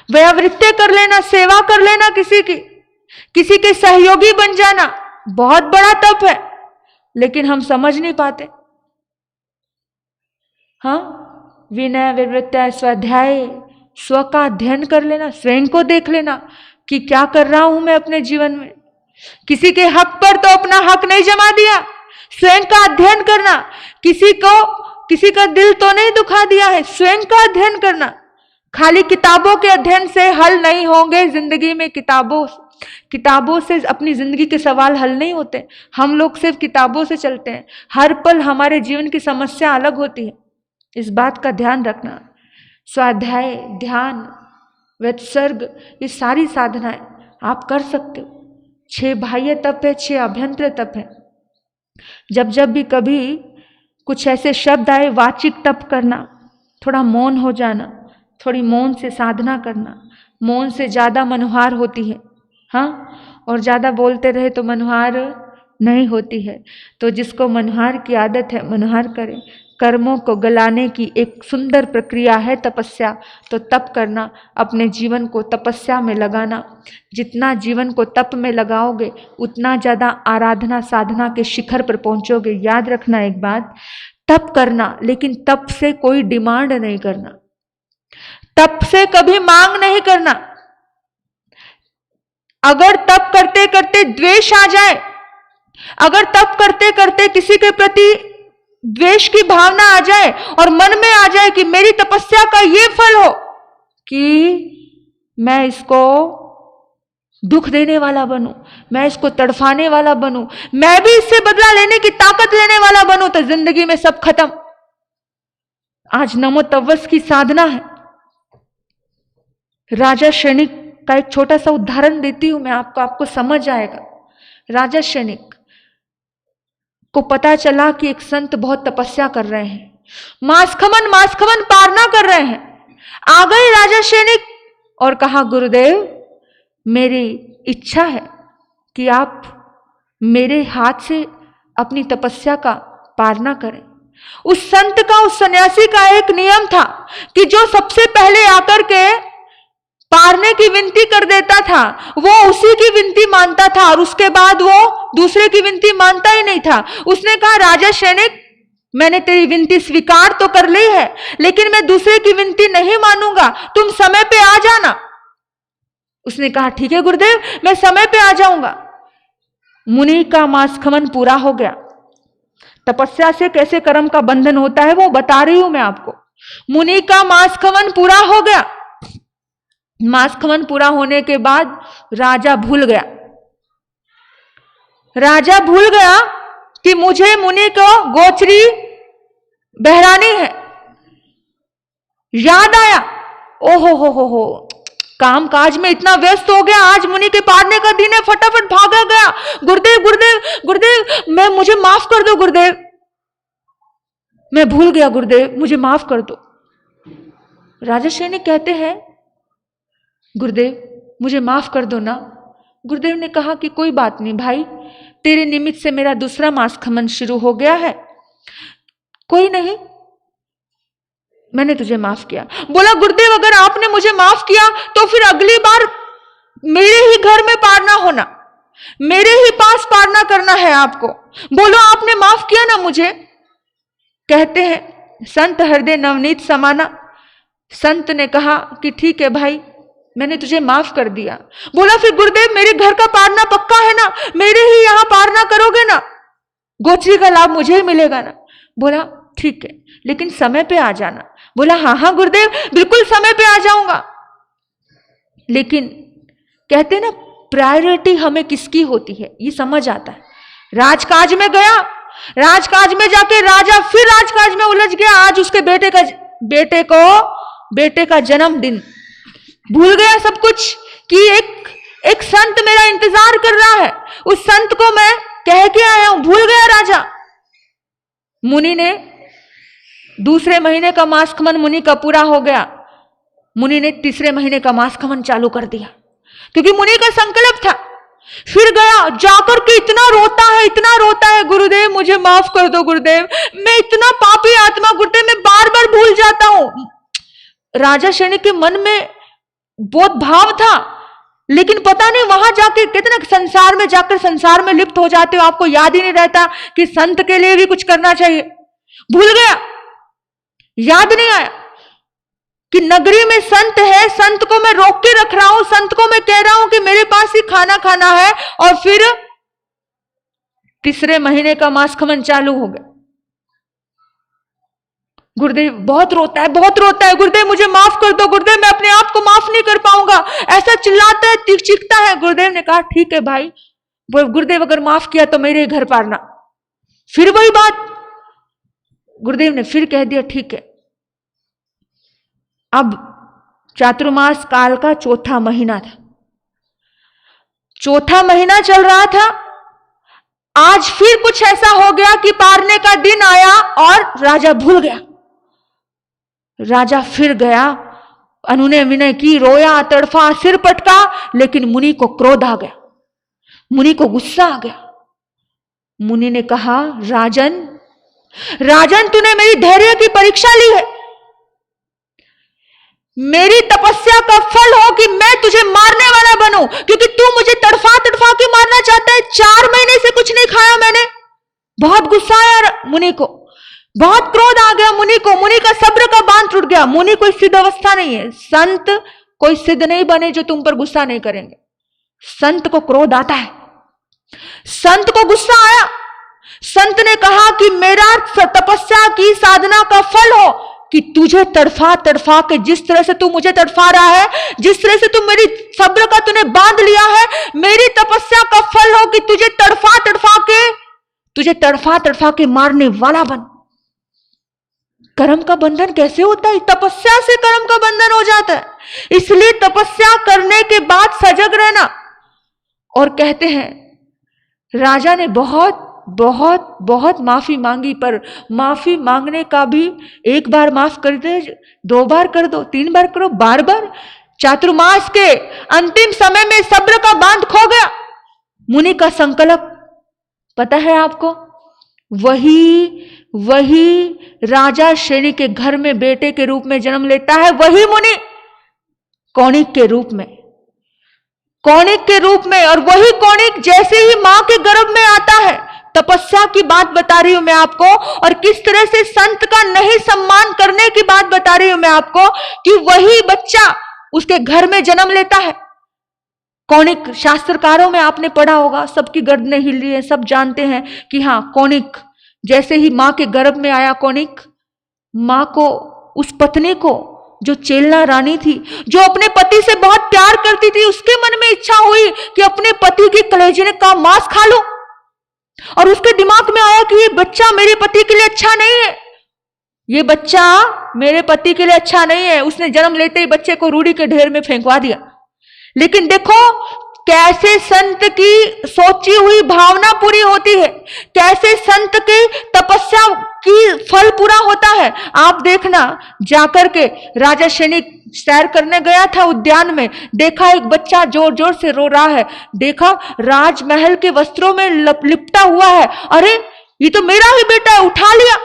व्यावृत्ति कर लेना, सेवा कर लेना, किसी के सहयोगी बन जाना, बहुत बड़ा तप है। लेकिन हम समझ नहीं पाते। हाँ, विनय, विवृत्ति, स्वाध्याय, स्व का अध्ययन कर लेना, स्वयं को देख लेना कि क्या कर रहा हूं मैं अपने जीवन में। किसी के हक पर तो अपना हक नहीं जमा दिया, स्वयं का अध्ययन करना। किसी का दिल तो नहीं दुखा दिया है, स्वयं का अध्ययन करना। खाली किताबों के अध्ययन से हल नहीं होंगे जिंदगी में, किताबों किताबों से अपनी जिंदगी के सवाल हल नहीं होते। हम लोग सिर्फ किताबों से चलते हैं। हर पल हमारे जीवन की समस्या अलग होती है, इस बात का ध्यान रखना। स्वाध्याय, ध्यान, वेत्सर्ग, ये सारी साधनाएं आप कर सकते हो। 6 बाह्य तप है, 6 अभ्यंतर तप है। जब जब भी कभी कुछ ऐसे शब्द आए, वाचिक तप करना, थोड़ा मौन हो जाना, थोड़ी मौन से साधना करना। मौन से ज्यादा मनोहार होती है, हाँ, और ज्यादा बोलते रहे तो मनोहार नहीं होती है। तो जिसको मनोहार की आदत है, मनोहार करे। कर्मों को गलाने की एक सुंदर प्रक्रिया है तपस्या। तो तप करना, अपने जीवन को तपस्या में लगाना। जितना जीवन को तप में लगाओगे उतना ज्यादा आराधना साधना के शिखर पर पहुंचोगे। याद रखना एक बात, तप करना, लेकिन तप से कोई डिमांड नहीं करना, तप से कभी मांग नहीं करना। अगर तप करते करते द्वेष आ जाए, अगर तप करते करते किसी के प्रति द्वेष की भावना आ जाए और मन में आ जाए कि मेरी तपस्या का ये फल हो कि मैं इसको दुख देने वाला बनूं, मैं इसको तड़फाने वाला बनूं, मैं भी इससे बदला लेने की ताकत लेने वाला बनूं, तो जिंदगी में सब खत्म। आज नमो तवस की साधना है। राजा शनिक का एक छोटा सा उदाहरण देती हूं मैं आपको समझ आएगा। राजा शनिक को पता चला कि एक संत बहुत तपस्या कर रहे हैं, मासखमन पारना कर रहे हैं। आ गए राजा शनिक और कहा, गुरुदेव मेरी इच्छा है कि आप मेरे हाथ से अपनी तपस्या का पारना करें। उस संत का, उस सन्यासी का एक नियम था कि जो सबसे पहले आकर के पारने की विनती कर देता था वो उसी की विनती मानता था और उसके बाद वो दूसरे की विनती मानता ही नहीं था। उसने कहा, राजा शनिक मैंने तेरी विनती स्वीकार तो कर ली है, लेकिन मैं दूसरे की विनती नहीं मानूंगा, तुम समय पे आ जाना। उसने कहा, ठीक है गुरुदेव, मैं समय पे आ जाऊंगा। मुनि का मासखमन पूरा हो गया। तपस्या से कैसे कर्म का बंधन होता है वो बता रही हूं मैं आपको। मुनि का मासखमन पूरा हो गया। मासखमन पूरा होने के बाद राजा भूल गया, राजा भूल गया कि मुझे मुनि को गोचरी बहरानी है। याद आया, ओहो हो, काम काज में इतना व्यस्त हो गया, आज मुनि के पारने का दिन है, फटाफट भागा गया। गुरुदेव गुरुदेव गुरुदेव, मुझे माफ कर दो गुरुदेव, मैं भूल गया गुरुदेव, मुझे माफ कर दो। राजा शनिक कहते हैं, गुरुदेव मुझे माफ कर दो ना। गुरुदेव ने कहा कि कोई बात नहीं भाई, तेरे निमित्त से मेरा दूसरा मासखमन शुरू हो गया है, कोई नहीं, मैंने तुझे माफ किया। बोला, गुरुदेव अगर आपने मुझे माफ किया तो फिर अगली बार मेरे ही घर में पारना होना, मेरे ही पास पारना करना है आपको। बोलो आपने माफ किया ना मुझे। कहते हैं, संत हृदय नवनीत समाना। संत ने कहा कि ठीक है भाई, मैंने तुझे माफ कर दिया। बोला, फिर गुरुदेव मेरे घर का पारना पक्का है ना, मेरे ही यहां पारना करोगे ना, गोचरी का लाभ मुझे ही मिलेगा ना। बोला ठीक है, लेकिन समय पे आ जाना। बोला हाँ गुरुदेव, बिल्कुल समय पे आ जाऊंगा। लेकिन कहते ना, प्रायोरिटी हमें किसकी होती है ये समझ आता है। राजकाज में गया, राजकाज में जाके राजा फिर राजकाज में उलझ गया। आज उसके बेटे का जन्मदिन, भूल गया सब कुछ कि एक संत मेरा इंतजार कर रहा है, उस संत को मैं कह के आया हूं। भूल गया राजा। मुनि ने दूसरे महीने का मासखमन मुनि का पूरा हो गया। मुनि ने तीसरे महीने का मासखमन चालू कर दिया, क्योंकि मुनि का संकल्प था। फिर गया, जाकर के इतना रोता है, गुरुदेव मुझे माफ कर दो गुरुदेव, मैं इतना पापी आत्मा गुरुदेव, मैं बार बार भूल जाता हूं। राजा शनिक के मन में बहुत भाव था, लेकिन पता नहीं वहां जाके, कहते ना संसार में जाकर संसार में लिप्त हो जाते हो, आपको याद ही नहीं रहता कि संत के लिए भी कुछ करना चाहिए। भूल गया, याद नहीं आया कि नगरी में संत है, संत को मैं रोक के रख रहा हूं, संत को मैं कह रहा हूं कि मेरे पास ही खाना खाना है, और फिर तीसरे महीने का मासखमन चालू हो गया। गुरुदेव बहुत रोता है, गुरुदेव मुझे माफ कर दो गुरुदेव, मैं अपने आप को माफ नहीं कर पाऊंगा, ऐसा चिल्लाता है, चीखता है। गुरुदेव ने कहा ठीक है भाई, गुरुदेव अगर माफ किया तो मेरे घर पारना। फिर वही बात गुरुदेव ने फिर कह दिया ठीक है। अब चातुर्मास काल का चौथा महीना था, चौथा महीना चल रहा था। आज फिर कुछ ऐसा हो गया कि पारने का दिन आया और राजा भूल गया। राजा फिर गया, अनुनय विनय की, रोया, तड़फा, सिर पटका, लेकिन मुनि को क्रोध आ गया, मुनि को गुस्सा आ गया। मुनि ने कहा राजन, राजन तूने मेरी धैर्य की परीक्षा ली है, मेरी तपस्या का फल हो कि मैं तुझे मारने वाला बनूं, क्योंकि तू मुझे तड़फा तड़फा के मारना चाहता है। 4 महीने से कुछ नहीं खाया मैंने। बहुत गुस्सा आया मुनि को, बहुत क्रोध आ गया मुनि को। मुनि का सब्र का बांध टूट गया। मुनि कोई सिद्ध अवस्था नहीं है, संत कोई सिद्ध नहीं बने जो तुम पर गुस्सा नहीं करेंगे। संत को क्रोध आता है, संत को गुस्सा आया। संत ने कहा कि मेरा तपस्या की साधना का फल हो कि तुझे तड़फा तड़फा के, जिस तरह से तू मुझे तड़फा रहा है, जिस तरह से तू मेरी सब्र का तूने बांध लिया है, मेरी तपस्या का फल हो कि तुझे तड़फा तड़फा के मारने वाला बन। कर्म का बंधन कैसे होता है? तपस्या से कर्म का बंधन हो जाता है। इसलिए तपस्या करने के बाद सजग रहना। और कहते हैं राजा ने बहुत बहुत बहुत माफी मांगी, पर माफी मांगने का भी एक बार माफ कर दे, 2 बार कर दो, 3 बार करो, बार बार। चातुर्मास के अंतिम समय में सब्र का बांध खो गया। मुनि का संकल्प पता है आपको? वही राजा श्रेणी के घर में बेटे के रूप में जन्म लेता है, वही मुनि कौणिक के रूप में, कौणिक के रूप में। और वही कौणिक जैसे ही मां के गर्भ में आता है, तपस्या की बात बता रही हूं मैं आपको, और किस तरह से संत का नहीं सम्मान करने की बात बता रही हूं मैं आपको, कि वही बच्चा उसके घर में जन्म लेता है। कौणिक शास्त्रकारों में आपने पढ़ा होगा, सबकी गर्दनें हिल रही है, सब जानते हैं कि हाँ कौणिक जैसे ही मां के गर्भ में आया, कौणिक मां को, उस पत्नी को जो चेलना रानी थी, जो अपने पति से बहुत प्यार करती थी, उसके मन में इच्छा हुई कि अपने पति के कलेजे का मांस खा लो। और उसके दिमाग में आया कि ये बच्चा मेरे पति के लिए अच्छा नहीं है, ये बच्चा मेरे पति के लिए अच्छा नहीं है। उसने जन्म लेते ही बच्चे को रूढ़ी के ढेर में फेंकवा दिया। लेकिन देखो कैसे संत की सोची हुई भावना पूरी होती है, कैसे संत की तपस्या की फल पूरा होता है। आप देखना, जाकर के राजा श्रेणी सैर करने गया था उद्यान में, देखा एक बच्चा जोर जोर से रो रहा है, देखा राजमहल के वस्त्रों में लिपटा हुआ है। अरे ये तो मेरा ही बेटा है, उठा लिया,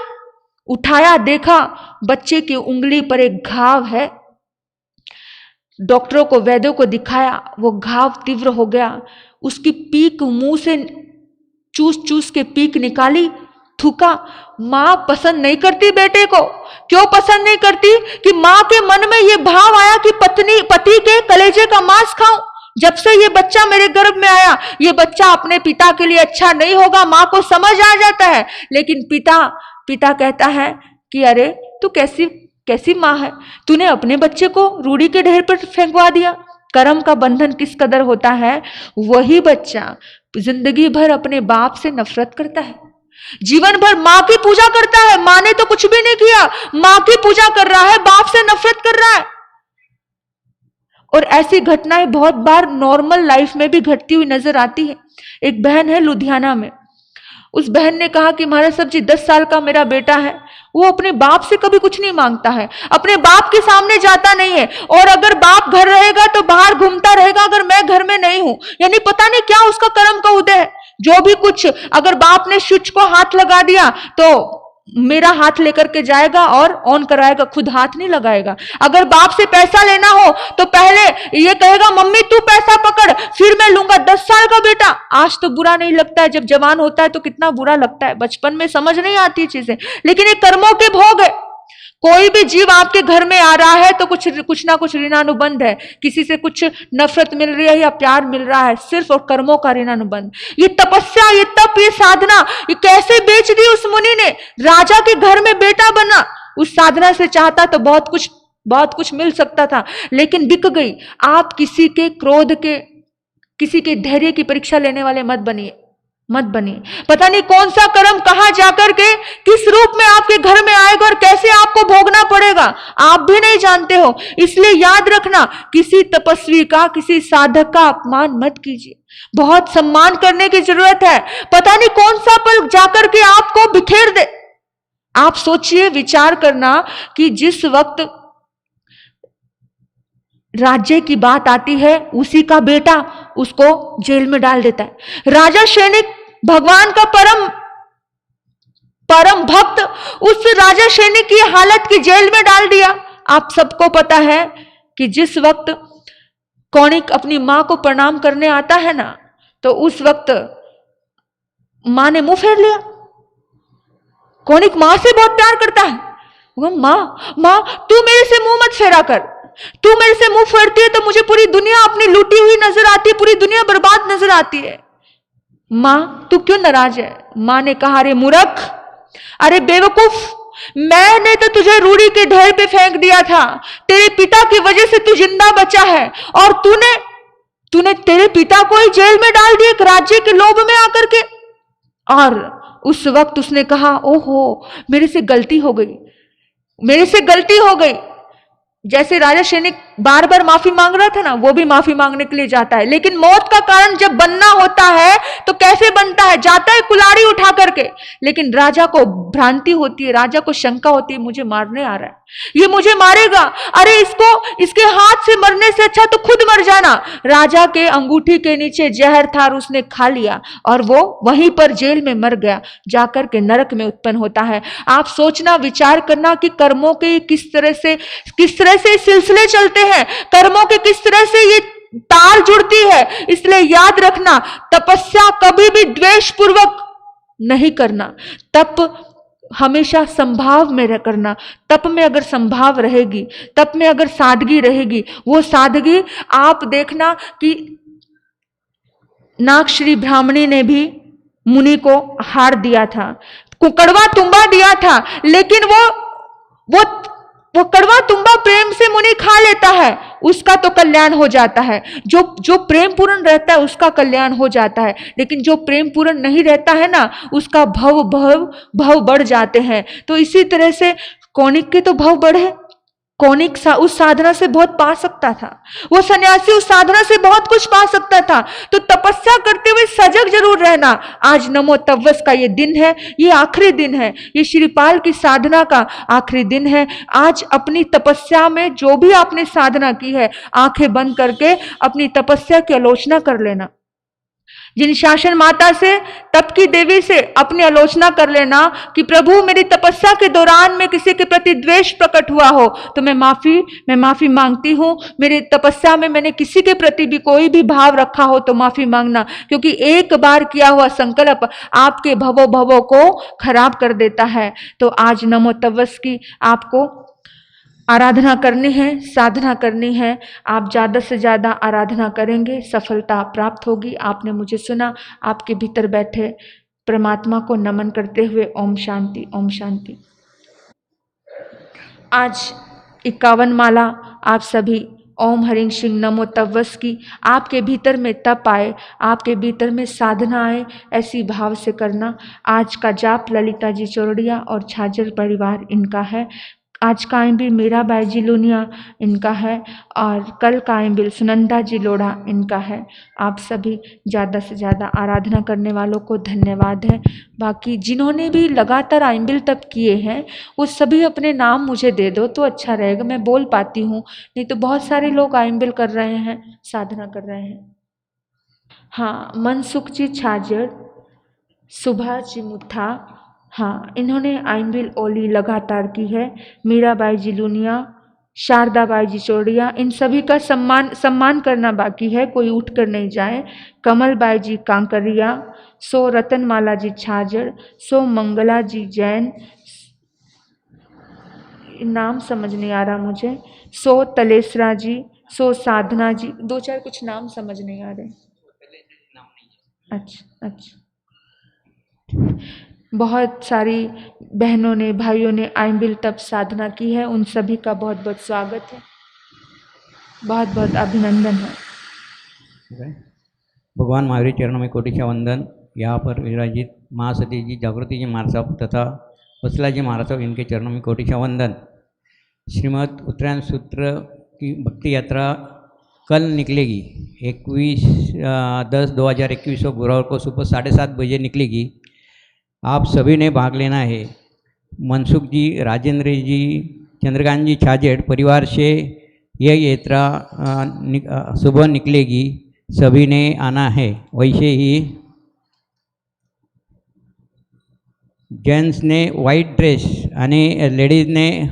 उठाया, देखा बच्चे की उंगली पर एक घाव है। डॉक्टरों को, वैद्यों को दिखाया, वो घाव तीव्र हो गया। उसकी पीक मुंह से चूस चूस के पीक निकाली, थूका। मां पसंद नहीं करती बेटे को। क्यों पसंद नहीं करती? कि मां के मन में ये भाव आया कि पति के कलेजे का मांस खाऊं। जब से ये बच्चा मेरे गर्भ में आया, ये बच्चा अपने पिता के लिए अच्छा नहीं होगा, मां को समझ आ जाता है। लेकिन पिता कहता है कि अरे तू कैसी मां है, तूने अपने बच्चे को रूढ़ी के ढेर पर फेंकवा दिया। कर्म का बंधन किस कदर होता है। वही बच्चा जिंदगी भर अपने बाप से नफरत करता है, जीवन भर मां की पूजा करता है। मां ने तो कुछ भी नहीं किया, मां की पूजा कर रहा है, बाप से नफरत कर रहा है। और ऐसी घटनाएं बहुत बार नॉर्मल लाइफ में भी घटती हुई नजर आती है। एक बहन है लुधियाना में, उस बहन ने कहा कि महाराज साहब जी 10 साल का मेरा बेटा है, वो अपने बाप से कभी कुछ नहीं मांगता है, अपने बाप के सामने जाता नहीं है, और अगर बाप घर रहेगा तो बाहर घूमता रहेगा अगर मैं घर में नहीं हूं। यानी पता नहीं क्या उसका कर्म का उदय है। जो भी कुछ, अगर बाप ने स्विच को हाथ लगा दिया तो मेरा हाथ लेकर के जाएगा और ऑन कराएगा, खुद हाथ नहीं लगाएगा। अगर बाप से पैसा लेना हो तो पहले ये कहेगा मम्मी तू पैसा पकड़, फिर मैं लूंगा। 10 साल का बेटा, आज तो बुरा नहीं लगता है, जब जवान होता है तो कितना बुरा लगता है। बचपन में समझ नहीं आती चीजें, लेकिन ये कर्मों के भोग है। कोई भी जीव आपके घर में आ रहा है तो कुछ ना कुछ ऋणानुबंध है, किसी से कुछ नफरत मिल रही है या प्यार मिल रहा है, सिर्फ और कर्मों का ऋणानुबंध। ये तपस्या, ये तप, ये साधना, ये कैसे बेच दी उस मुनि ने। राजा के घर में बेटा बना, उस साधना से चाहता तो बहुत कुछ बहुत कुछ मिल सकता था, लेकिन बिक गई। आप किसी के क्रोध के, किसी के धैर्य की परीक्षा लेने वाले मत बनिए, मत बनिए। पता नहीं कौन सा कर्म कहां जाकर के किस रूप में आपके घर में आएगा और कैसे आपको भोगना पड़ेगा, आप भी नहीं जानते हो। इसलिए याद रखना, किसी तपस्वी का, किसी साधक का अपमान मत कीजिए। बहुत सम्मान करने की जरूरत है। पता नहीं कौन सा पल जाकर के आपको बिखेर दे। आप सोचिए, विचार करना कि जिस वक्त राज्य की बात आती है, उसी का बेटा उसको जेल में डाल देता है। राजा सैनिक, भगवान का परम भक्त, उस राजा सैनिक की हालत की जेल में डाल दिया। आप सबको पता है कि जिस वक्त कौणिक अपनी मां को प्रणाम करने आता है ना, तो उस वक्त मां ने मुंह फेर लिया। कौणिक मां से बहुत प्यार करता है। वो मां तू मेरे से मुंह मत फेरा कर, तू मेरे से मुंह फेरती है तो मुझे पूरी दुनिया अपनी लूटी हुई नजर आती है, पूरी दुनिया बर्बाद नजर आती है। मां तू क्यों नाराज है? मां ने कहा, अरे मूर्ख, अरे बेवकूफ, मैंने तो तुझे रूढ़ी के ढेर पे फेंक दिया था। तेरे पिता की वजह से तू जिंदा बचा है, और तूने तेरे पिता को ही जेल में डाल दिया, एक राज्य के लोभ में आकर के। और उस वक्त उसने कहा, ओहो मेरे से गलती हो गई, मेरे से गलती हो गई। जैसे राजा सैनिक बार बार माफी मांग रहा था ना, वो भी माफी मांगने के लिए जाता है। लेकिन मौत का कारण जब बनना होता है तो कैसे बनता है? जाता है कुल्हाड़ी उठा करके। लेकिन राजा को भ्रांति होती है, राजा को शंका होती है, मुझे मारने आ रहा है, ये मुझे मारेगा, अरे इसके हाथ से मरने से अच्छा तो खुद मर जाना। राजा के अंगूठी के नीचे जहर था, उसने खा लिया और वो वहीं पर जेल में मर गया, जाकर के नरक में उत्पन्न होता है। आप सोचना, विचार करना कि कर्मों के किस तरह से सिलसिले चलते हैं, कर्मों के किस तरह से ये तार जुड़ती है। इसलिए याद रखना, तपस्या कभी भी द्वेष पूर्वक नहीं करना, तप हमेशा संभाव में करना। तप में अगर संभाव रहेगी, तप में अगर सादगी रहेगी, वो सादगी आप देखना कि नागश्री ब्राह्मणी ने भी मुनि को हार दिया था, कड़वा तुम्बा दिया था, लेकिन वो कड़वा तुम्बा प्रेम से मुनि खा लेता है, उसका तो कल्याण हो जाता है। जो प्रेम पूर्ण रहता है उसका कल्याण हो जाता है, लेकिन जो प्रेम पूर्ण नहीं रहता है ना, उसका भव बढ़ जाते हैं। तो इसी तरह से कौणिक के तो भव बढ़े। कौणिक उस साधना से बहुत पा सकता था, वो सन्यासी उस साधना से बहुत कुछ पा सकता था। तो तपस्या करते हुए सजग जरूर रहना। आज नमो तवस का ये दिन है, ये आखिरी दिन है, ये श्रीपाल की साधना का आखिरी दिन है। आज अपनी तपस्या में जो भी आपने साधना की है, आंखें बंद करके अपनी तपस्या की आलोचना कर लेना। जिन शासन माता से, तप की देवी से अपनी आलोचना कर लेना कि प्रभु मेरी तपस्या के दौरान में किसी के प्रति द्वेष प्रकट हुआ हो तो मैं माफी मांगती हूँ। मेरी तपस्या में मैंने किसी के प्रति भी कोई भी भाव रखा हो तो माफी मांगना, क्योंकि एक बार किया हुआ संकल्प आपके भवों को खराब कर देता है। तो आज नमो तवस की आपको आराधना करनी है, साधना करनी है। आप ज़्यादा से ज़्यादा आराधना करेंगे, सफलता प्राप्त होगी। आपने मुझे सुना, आपके भीतर बैठे परमात्मा को नमन करते हुए ओम शांति, ओम शांति। आज 51 माला आप सभी ओम हरिं सिंह नमो तवस की आपके भीतर में तप आए, आपके भीतर में साधना आए, ऐसी भाव से करना। आज का जाप ललिता जी चौरड़िया और छाजर परिवार इनका है। आज का आइंबिल मीराबाई जी लुनिया इनका है, और कल का आइंबिल सुनंदा जी लोढ़ा इनका है। आप सभी ज़्यादा से ज़्यादा आराधना करने वालों को धन्यवाद है। बाकी जिन्होंने भी लगातार आइंबिल तप किए हैं वो सभी अपने नाम मुझे दे दो तो अच्छा रहेगा, मैं बोल पाती हूँ, नहीं तो बहुत सारे लोग आइंबिल कर रहे हैं, साधना कर रहे हैं। हाँ, मनसुख जी छाजर, सुभाष जी मुठा, हाँ इन्होंने आइंबिल ओली लगातार की है। मीराबाई जी लुनिया, शारदाबाई जी चौड़िया, इन सभी का सम्मान करना बाकी है, कोई उठ कर नहीं जाए। कमलबाई जी कांकरिया, सो रतनमाला जी छाजर, सो मंगला जी जैन, नाम समझ नहीं आ रहा मुझे, सो तलेसरा जी, सो साधना जी, दो चार कुछ नाम समझ नहीं आ रहे। अच्छा, बहुत सारी बहनों ने भाइयों ने आइंबिल तप साधना की है, उन सभी का बहुत बहुत स्वागत है, बहुत बहुत अभिनंदन है। भगवान महावीर चरणों में कोटिशा वंदन। यहाँ पर विराजित महासती जी, जागृति जी महाराज साहब तथा वत्सला जी महाराज साहब, इनके चरणों में कोटिशा वंदन। श्रीमद् उत्तरायण सूत्र की भक्ति यात्रा कल निकलेगी, 21/10/2021 को गुरुवार को सुबह 7:30 बजे निकलेगी। आप सभी ने भाग लेना है। मनसुख जी, राजेंद्र जी, चंद्रकांत जी छाजेड़ परिवार से यह यात्रा सुबह निकलेगी, सभी ने आना है। वैसे ही जेंट्स ने वाइट ड्रेस आणि लेडीज ने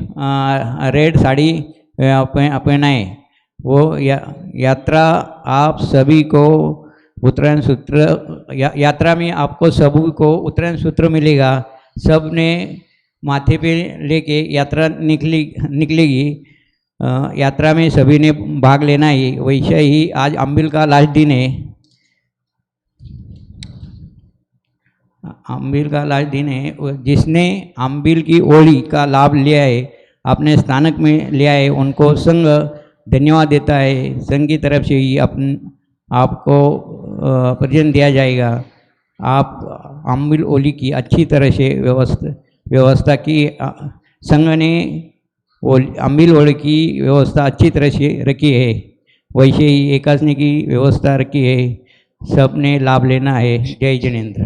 रेड साड़ी पहनाए। वो यात्रा आप सभी को उत्तरायण सूत्र यात्रा में आपको सभी को उत्तरायण सूत्र मिलेगा। सब ने माथे पे लेके यात्रा निकलेगी। यात्रा में सभी ने भाग लेना है। वैसे ही आज आंबिल का लास्ट दिन है। आंबिल का लास्ट दिन है। जिसने आंबिल की ओली का लाभ लिया है, अपने स्थानक में लिया है, उनको संघ धन्यवाद देता है। संघ की तरफ से ही आपको प्रजन दिया जाएगा। आप आंबिल ओली की अच्छी तरह से व्यवस्था की। संघ ने आंबिल ओली की व्यवस्था अच्छी तरह से रखी है। वैसे ही एकादशी की व्यवस्था रखी है। सब ने लाभ लेना है। जय जिनेन्द्र।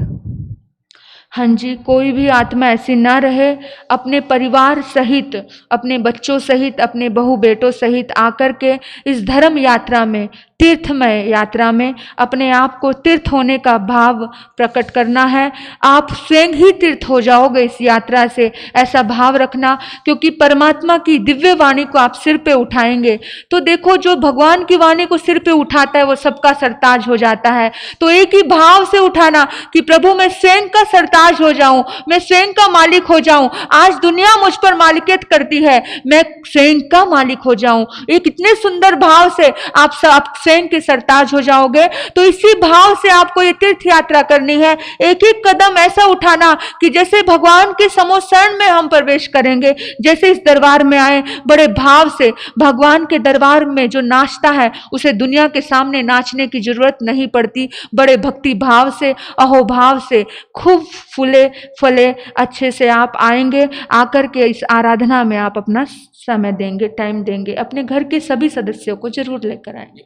हाँ जी, कोई भी आत्मा ऐसी ना रहे, अपने परिवार सहित, अपने बच्चों सहित, अपने बहू बेटों सहित आकर के इस धर्म यात्रा में, तीर्थमय यात्रा में अपने आप को तीर्थ होने का भाव प्रकट करना है। आप स्वयं ही तीर्थ हो जाओगे इस यात्रा से, ऐसा भाव रखना। क्योंकि परमात्मा की दिव्य वाणी को आप सिर पे उठाएंगे तो देखो, जो भगवान की वाणी को सिर पे उठाता है वो सबका सरताज हो जाता है। तो एक ही भाव से उठाना कि प्रभु मैं स्वयं का सरताज हो जाऊं, मैं स्वयं का मालिक हो जाऊं। आज दुनिया मुझ पर मालिकियत करती है, मैं स्वयं का मालिक हो जाऊं। एक इतने सुंदर भाव से आप स्वयं के सरताज हो जाओगे। तो इसी भाव से आपको ये तीर्थ यात्रा करनी है। एक एक कदम ऐसा उठाना कि जैसे भगवान के समोशरण में हम प्रवेश करेंगे। जैसे इस दरबार में आए, बड़े भाव से भगवान के दरबार में जो नाचता है उसे दुनिया के सामने नाचने की जरूरत नहीं पड़ती। बड़े भक्ति भाव से, अहोभाव से, खूब फूले फले अच्छे से आप आएंगे। आकर के इस आराधना में आप अपना समय देंगे, टाइम देंगे। अपने घर के सभी सदस्यों को जरूर लेकर आएंगे।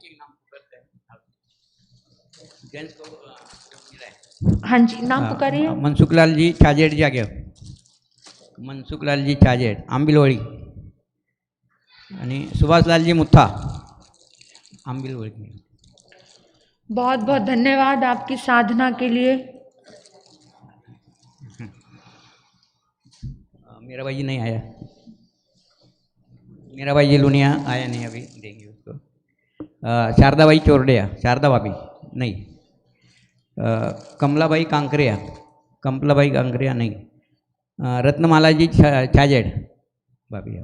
हाँ जी, नाम पुकारिए। मनसुखलाल जी छाजेड़ जी आगे। मनसुखलाल जी छाजेड़ आंबिलवळी आणि सुभाषलाल जी मुथा आंबिलवळी। बहुत बहुत धन्यवाद आपकी साधना के लिए। मेरा भाई जी नहीं आया, मेरा भाई जी लुनिया आया नहीं, अभी देंगे उसको। शारदा भाई चोरडिया, शारदा भाभी नहीं। कमलाबाई कांकरिया, कमलाबाई कांकरिया नहीं। रत्नमाला जी छाजेड़ भाभी।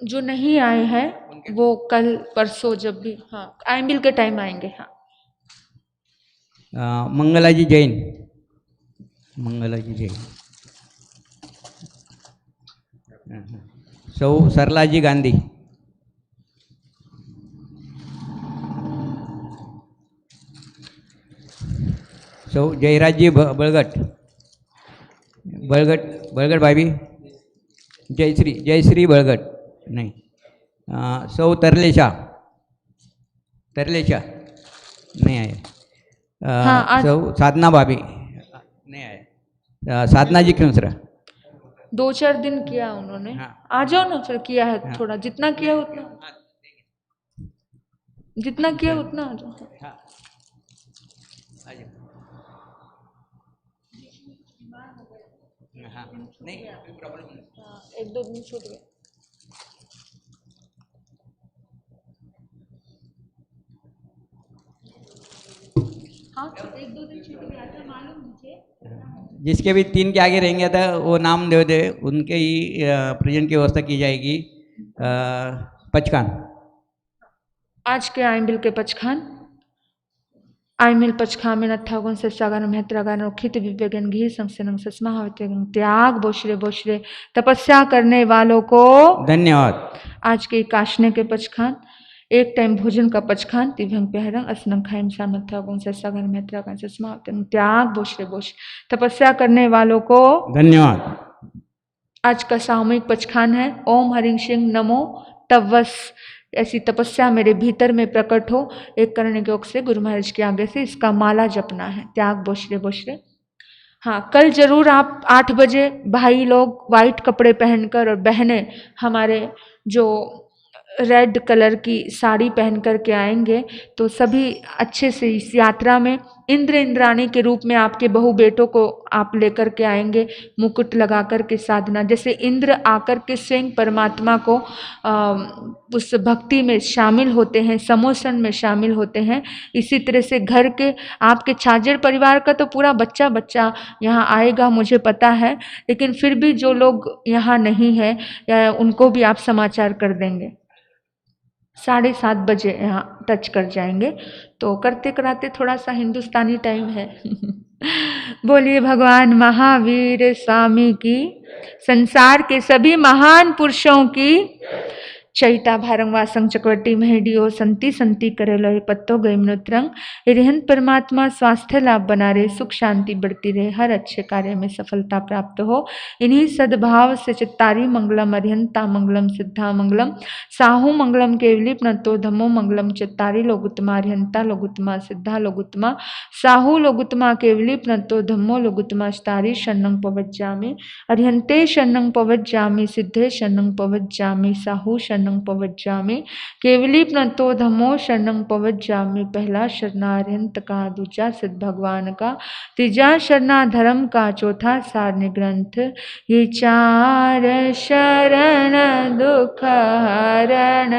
जो नहीं आए हैं वो कल परसों जब भी, हाँ, आइंबिल के टाइम आएंगे। हाँ। मंगला जी जैन, मंगला जी जैन। सौ सरला जी गांधी। सौ जयराज जी बळगट, बळगट भाभी। जयश्री बळगट नहीं। सौ तरलेशा नहीं आए। हाँ, सौ साधना भाभी नहीं आए। साधना जी क्यों सर 2-4 दिन किया उन्होंने। हाँ। आ जाओ ना फिर, किया है। हाँ। थोड़ा जितना किया उतना, जितना किया उतना आ जाओ। हाँ। हाँ, नहीं प्रॉब्लम नहीं। 1-2 दिन छूट गया। हाँ, 1-2 दिन छूट गया था, मालूम मुझे। जिसके भी 3 के आगे रहेंगे था वो नाम दे दे, उनके ही प्रेजेंट की व्यवस्था की जाएगी। पचखान आज के आइंबिल के पचखान आइमिल पचखामिन अथागुण सस्यागान महत्रागान रखित विवेगन घी संसनंग सस्मा हवतेगं त्याग बोशरे बोशरे तपस्या करने वालों को धन्यवाद। आज के काशने के पचखान, एक टाइम भोजन का पचखान तिभंग प्यारंग असनंग खाइम सामथागुण सस्यागान महत्रागान सस्मा हवतेगं त्याग बोशरे बोश तपस्या करने वालों को धन्यवाद। आज का सामूहिक पचखान है ओम हरिं सिंह नमो तवस। ऐसी तपस्या मेरे भीतर में प्रकट हो, एक करने के योग से गुरु महाराज के आगे से इसका माला जपना है, त्याग बोशरे बोशरे। हाँ, कल जरूर आप 8 बजे भाई लोग वाइट कपड़े पहनकर और बहनें हमारे जो रेड कलर की साड़ी पहन कर के आएंगे, तो सभी अच्छे से इस यात्रा में इंद्र इंद्राणी के रूप में आपके बहू बेटों को आप लेकर के आएंगे, मुकुट लगा कर के साधना, जैसे इंद्र आकर के स्वयं परमात्मा को उस भक्ति में शामिल होते हैं, समोसन में शामिल होते हैं, इसी तरह से घर के आपके छाजर परिवार का तो पूरा बच्चा बच्चा यहाँ आएगा, मुझे पता है, लेकिन फिर भी जो लोग यहाँ नहीं है या उनको भी आप समाचार कर देंगे। 7:30 बजे यहाँ टच कर जाएंगे, तो करते कराते थोड़ा सा हिंदुस्तानी टाइम है। बोलिए भगवान महावीर स्वामी की, संसार के सभी महान पुरुषों की। चैता भारंग वासंग चक्रवर्ती मेहडियो संति संति करे लो पत्तो गई मनुत्रंग। रिहंत परमात्मा स्वास्थ्य लाभ बना रहे, सुख शांति बढ़ती रहे, हर अच्छे कार्य में सफलता प्राप्त हो। इन्हीं सद्भाव से चित्तारी मंगलम अरिहंता मंगलम सिद्धा मंगलम साहू मंगलम केवली प्रणतो धमो मंगलम चित्तारी लोगुत्तमा अरिहंता लोगुत्तमा सिद्धा लोगुत्तमा साहू लोगुत्तमा केवली प्रणतो धम्मो लोगुत्तमा स्तारी शरणं पवज्जामि अरिहंते शरणं पवज्जामि सिद्धे शरणं पवज्जामि साहू शरणं पवज्जामि केवली प्रणतो धम्मो शरणं पवज्जामि। पहला शरणा अरिहंत का, दूजा सिद्ध भगवान का, तीजा शरणा धर्म का, चौथा सारणी ग्रंथ। ये 4 शरण दुख हरण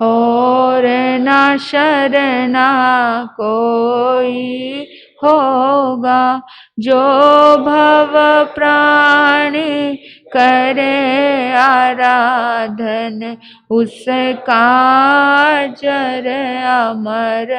और ना शरणा कोई होगा। जो भव प्राणी करे आराधन उसका जर अमर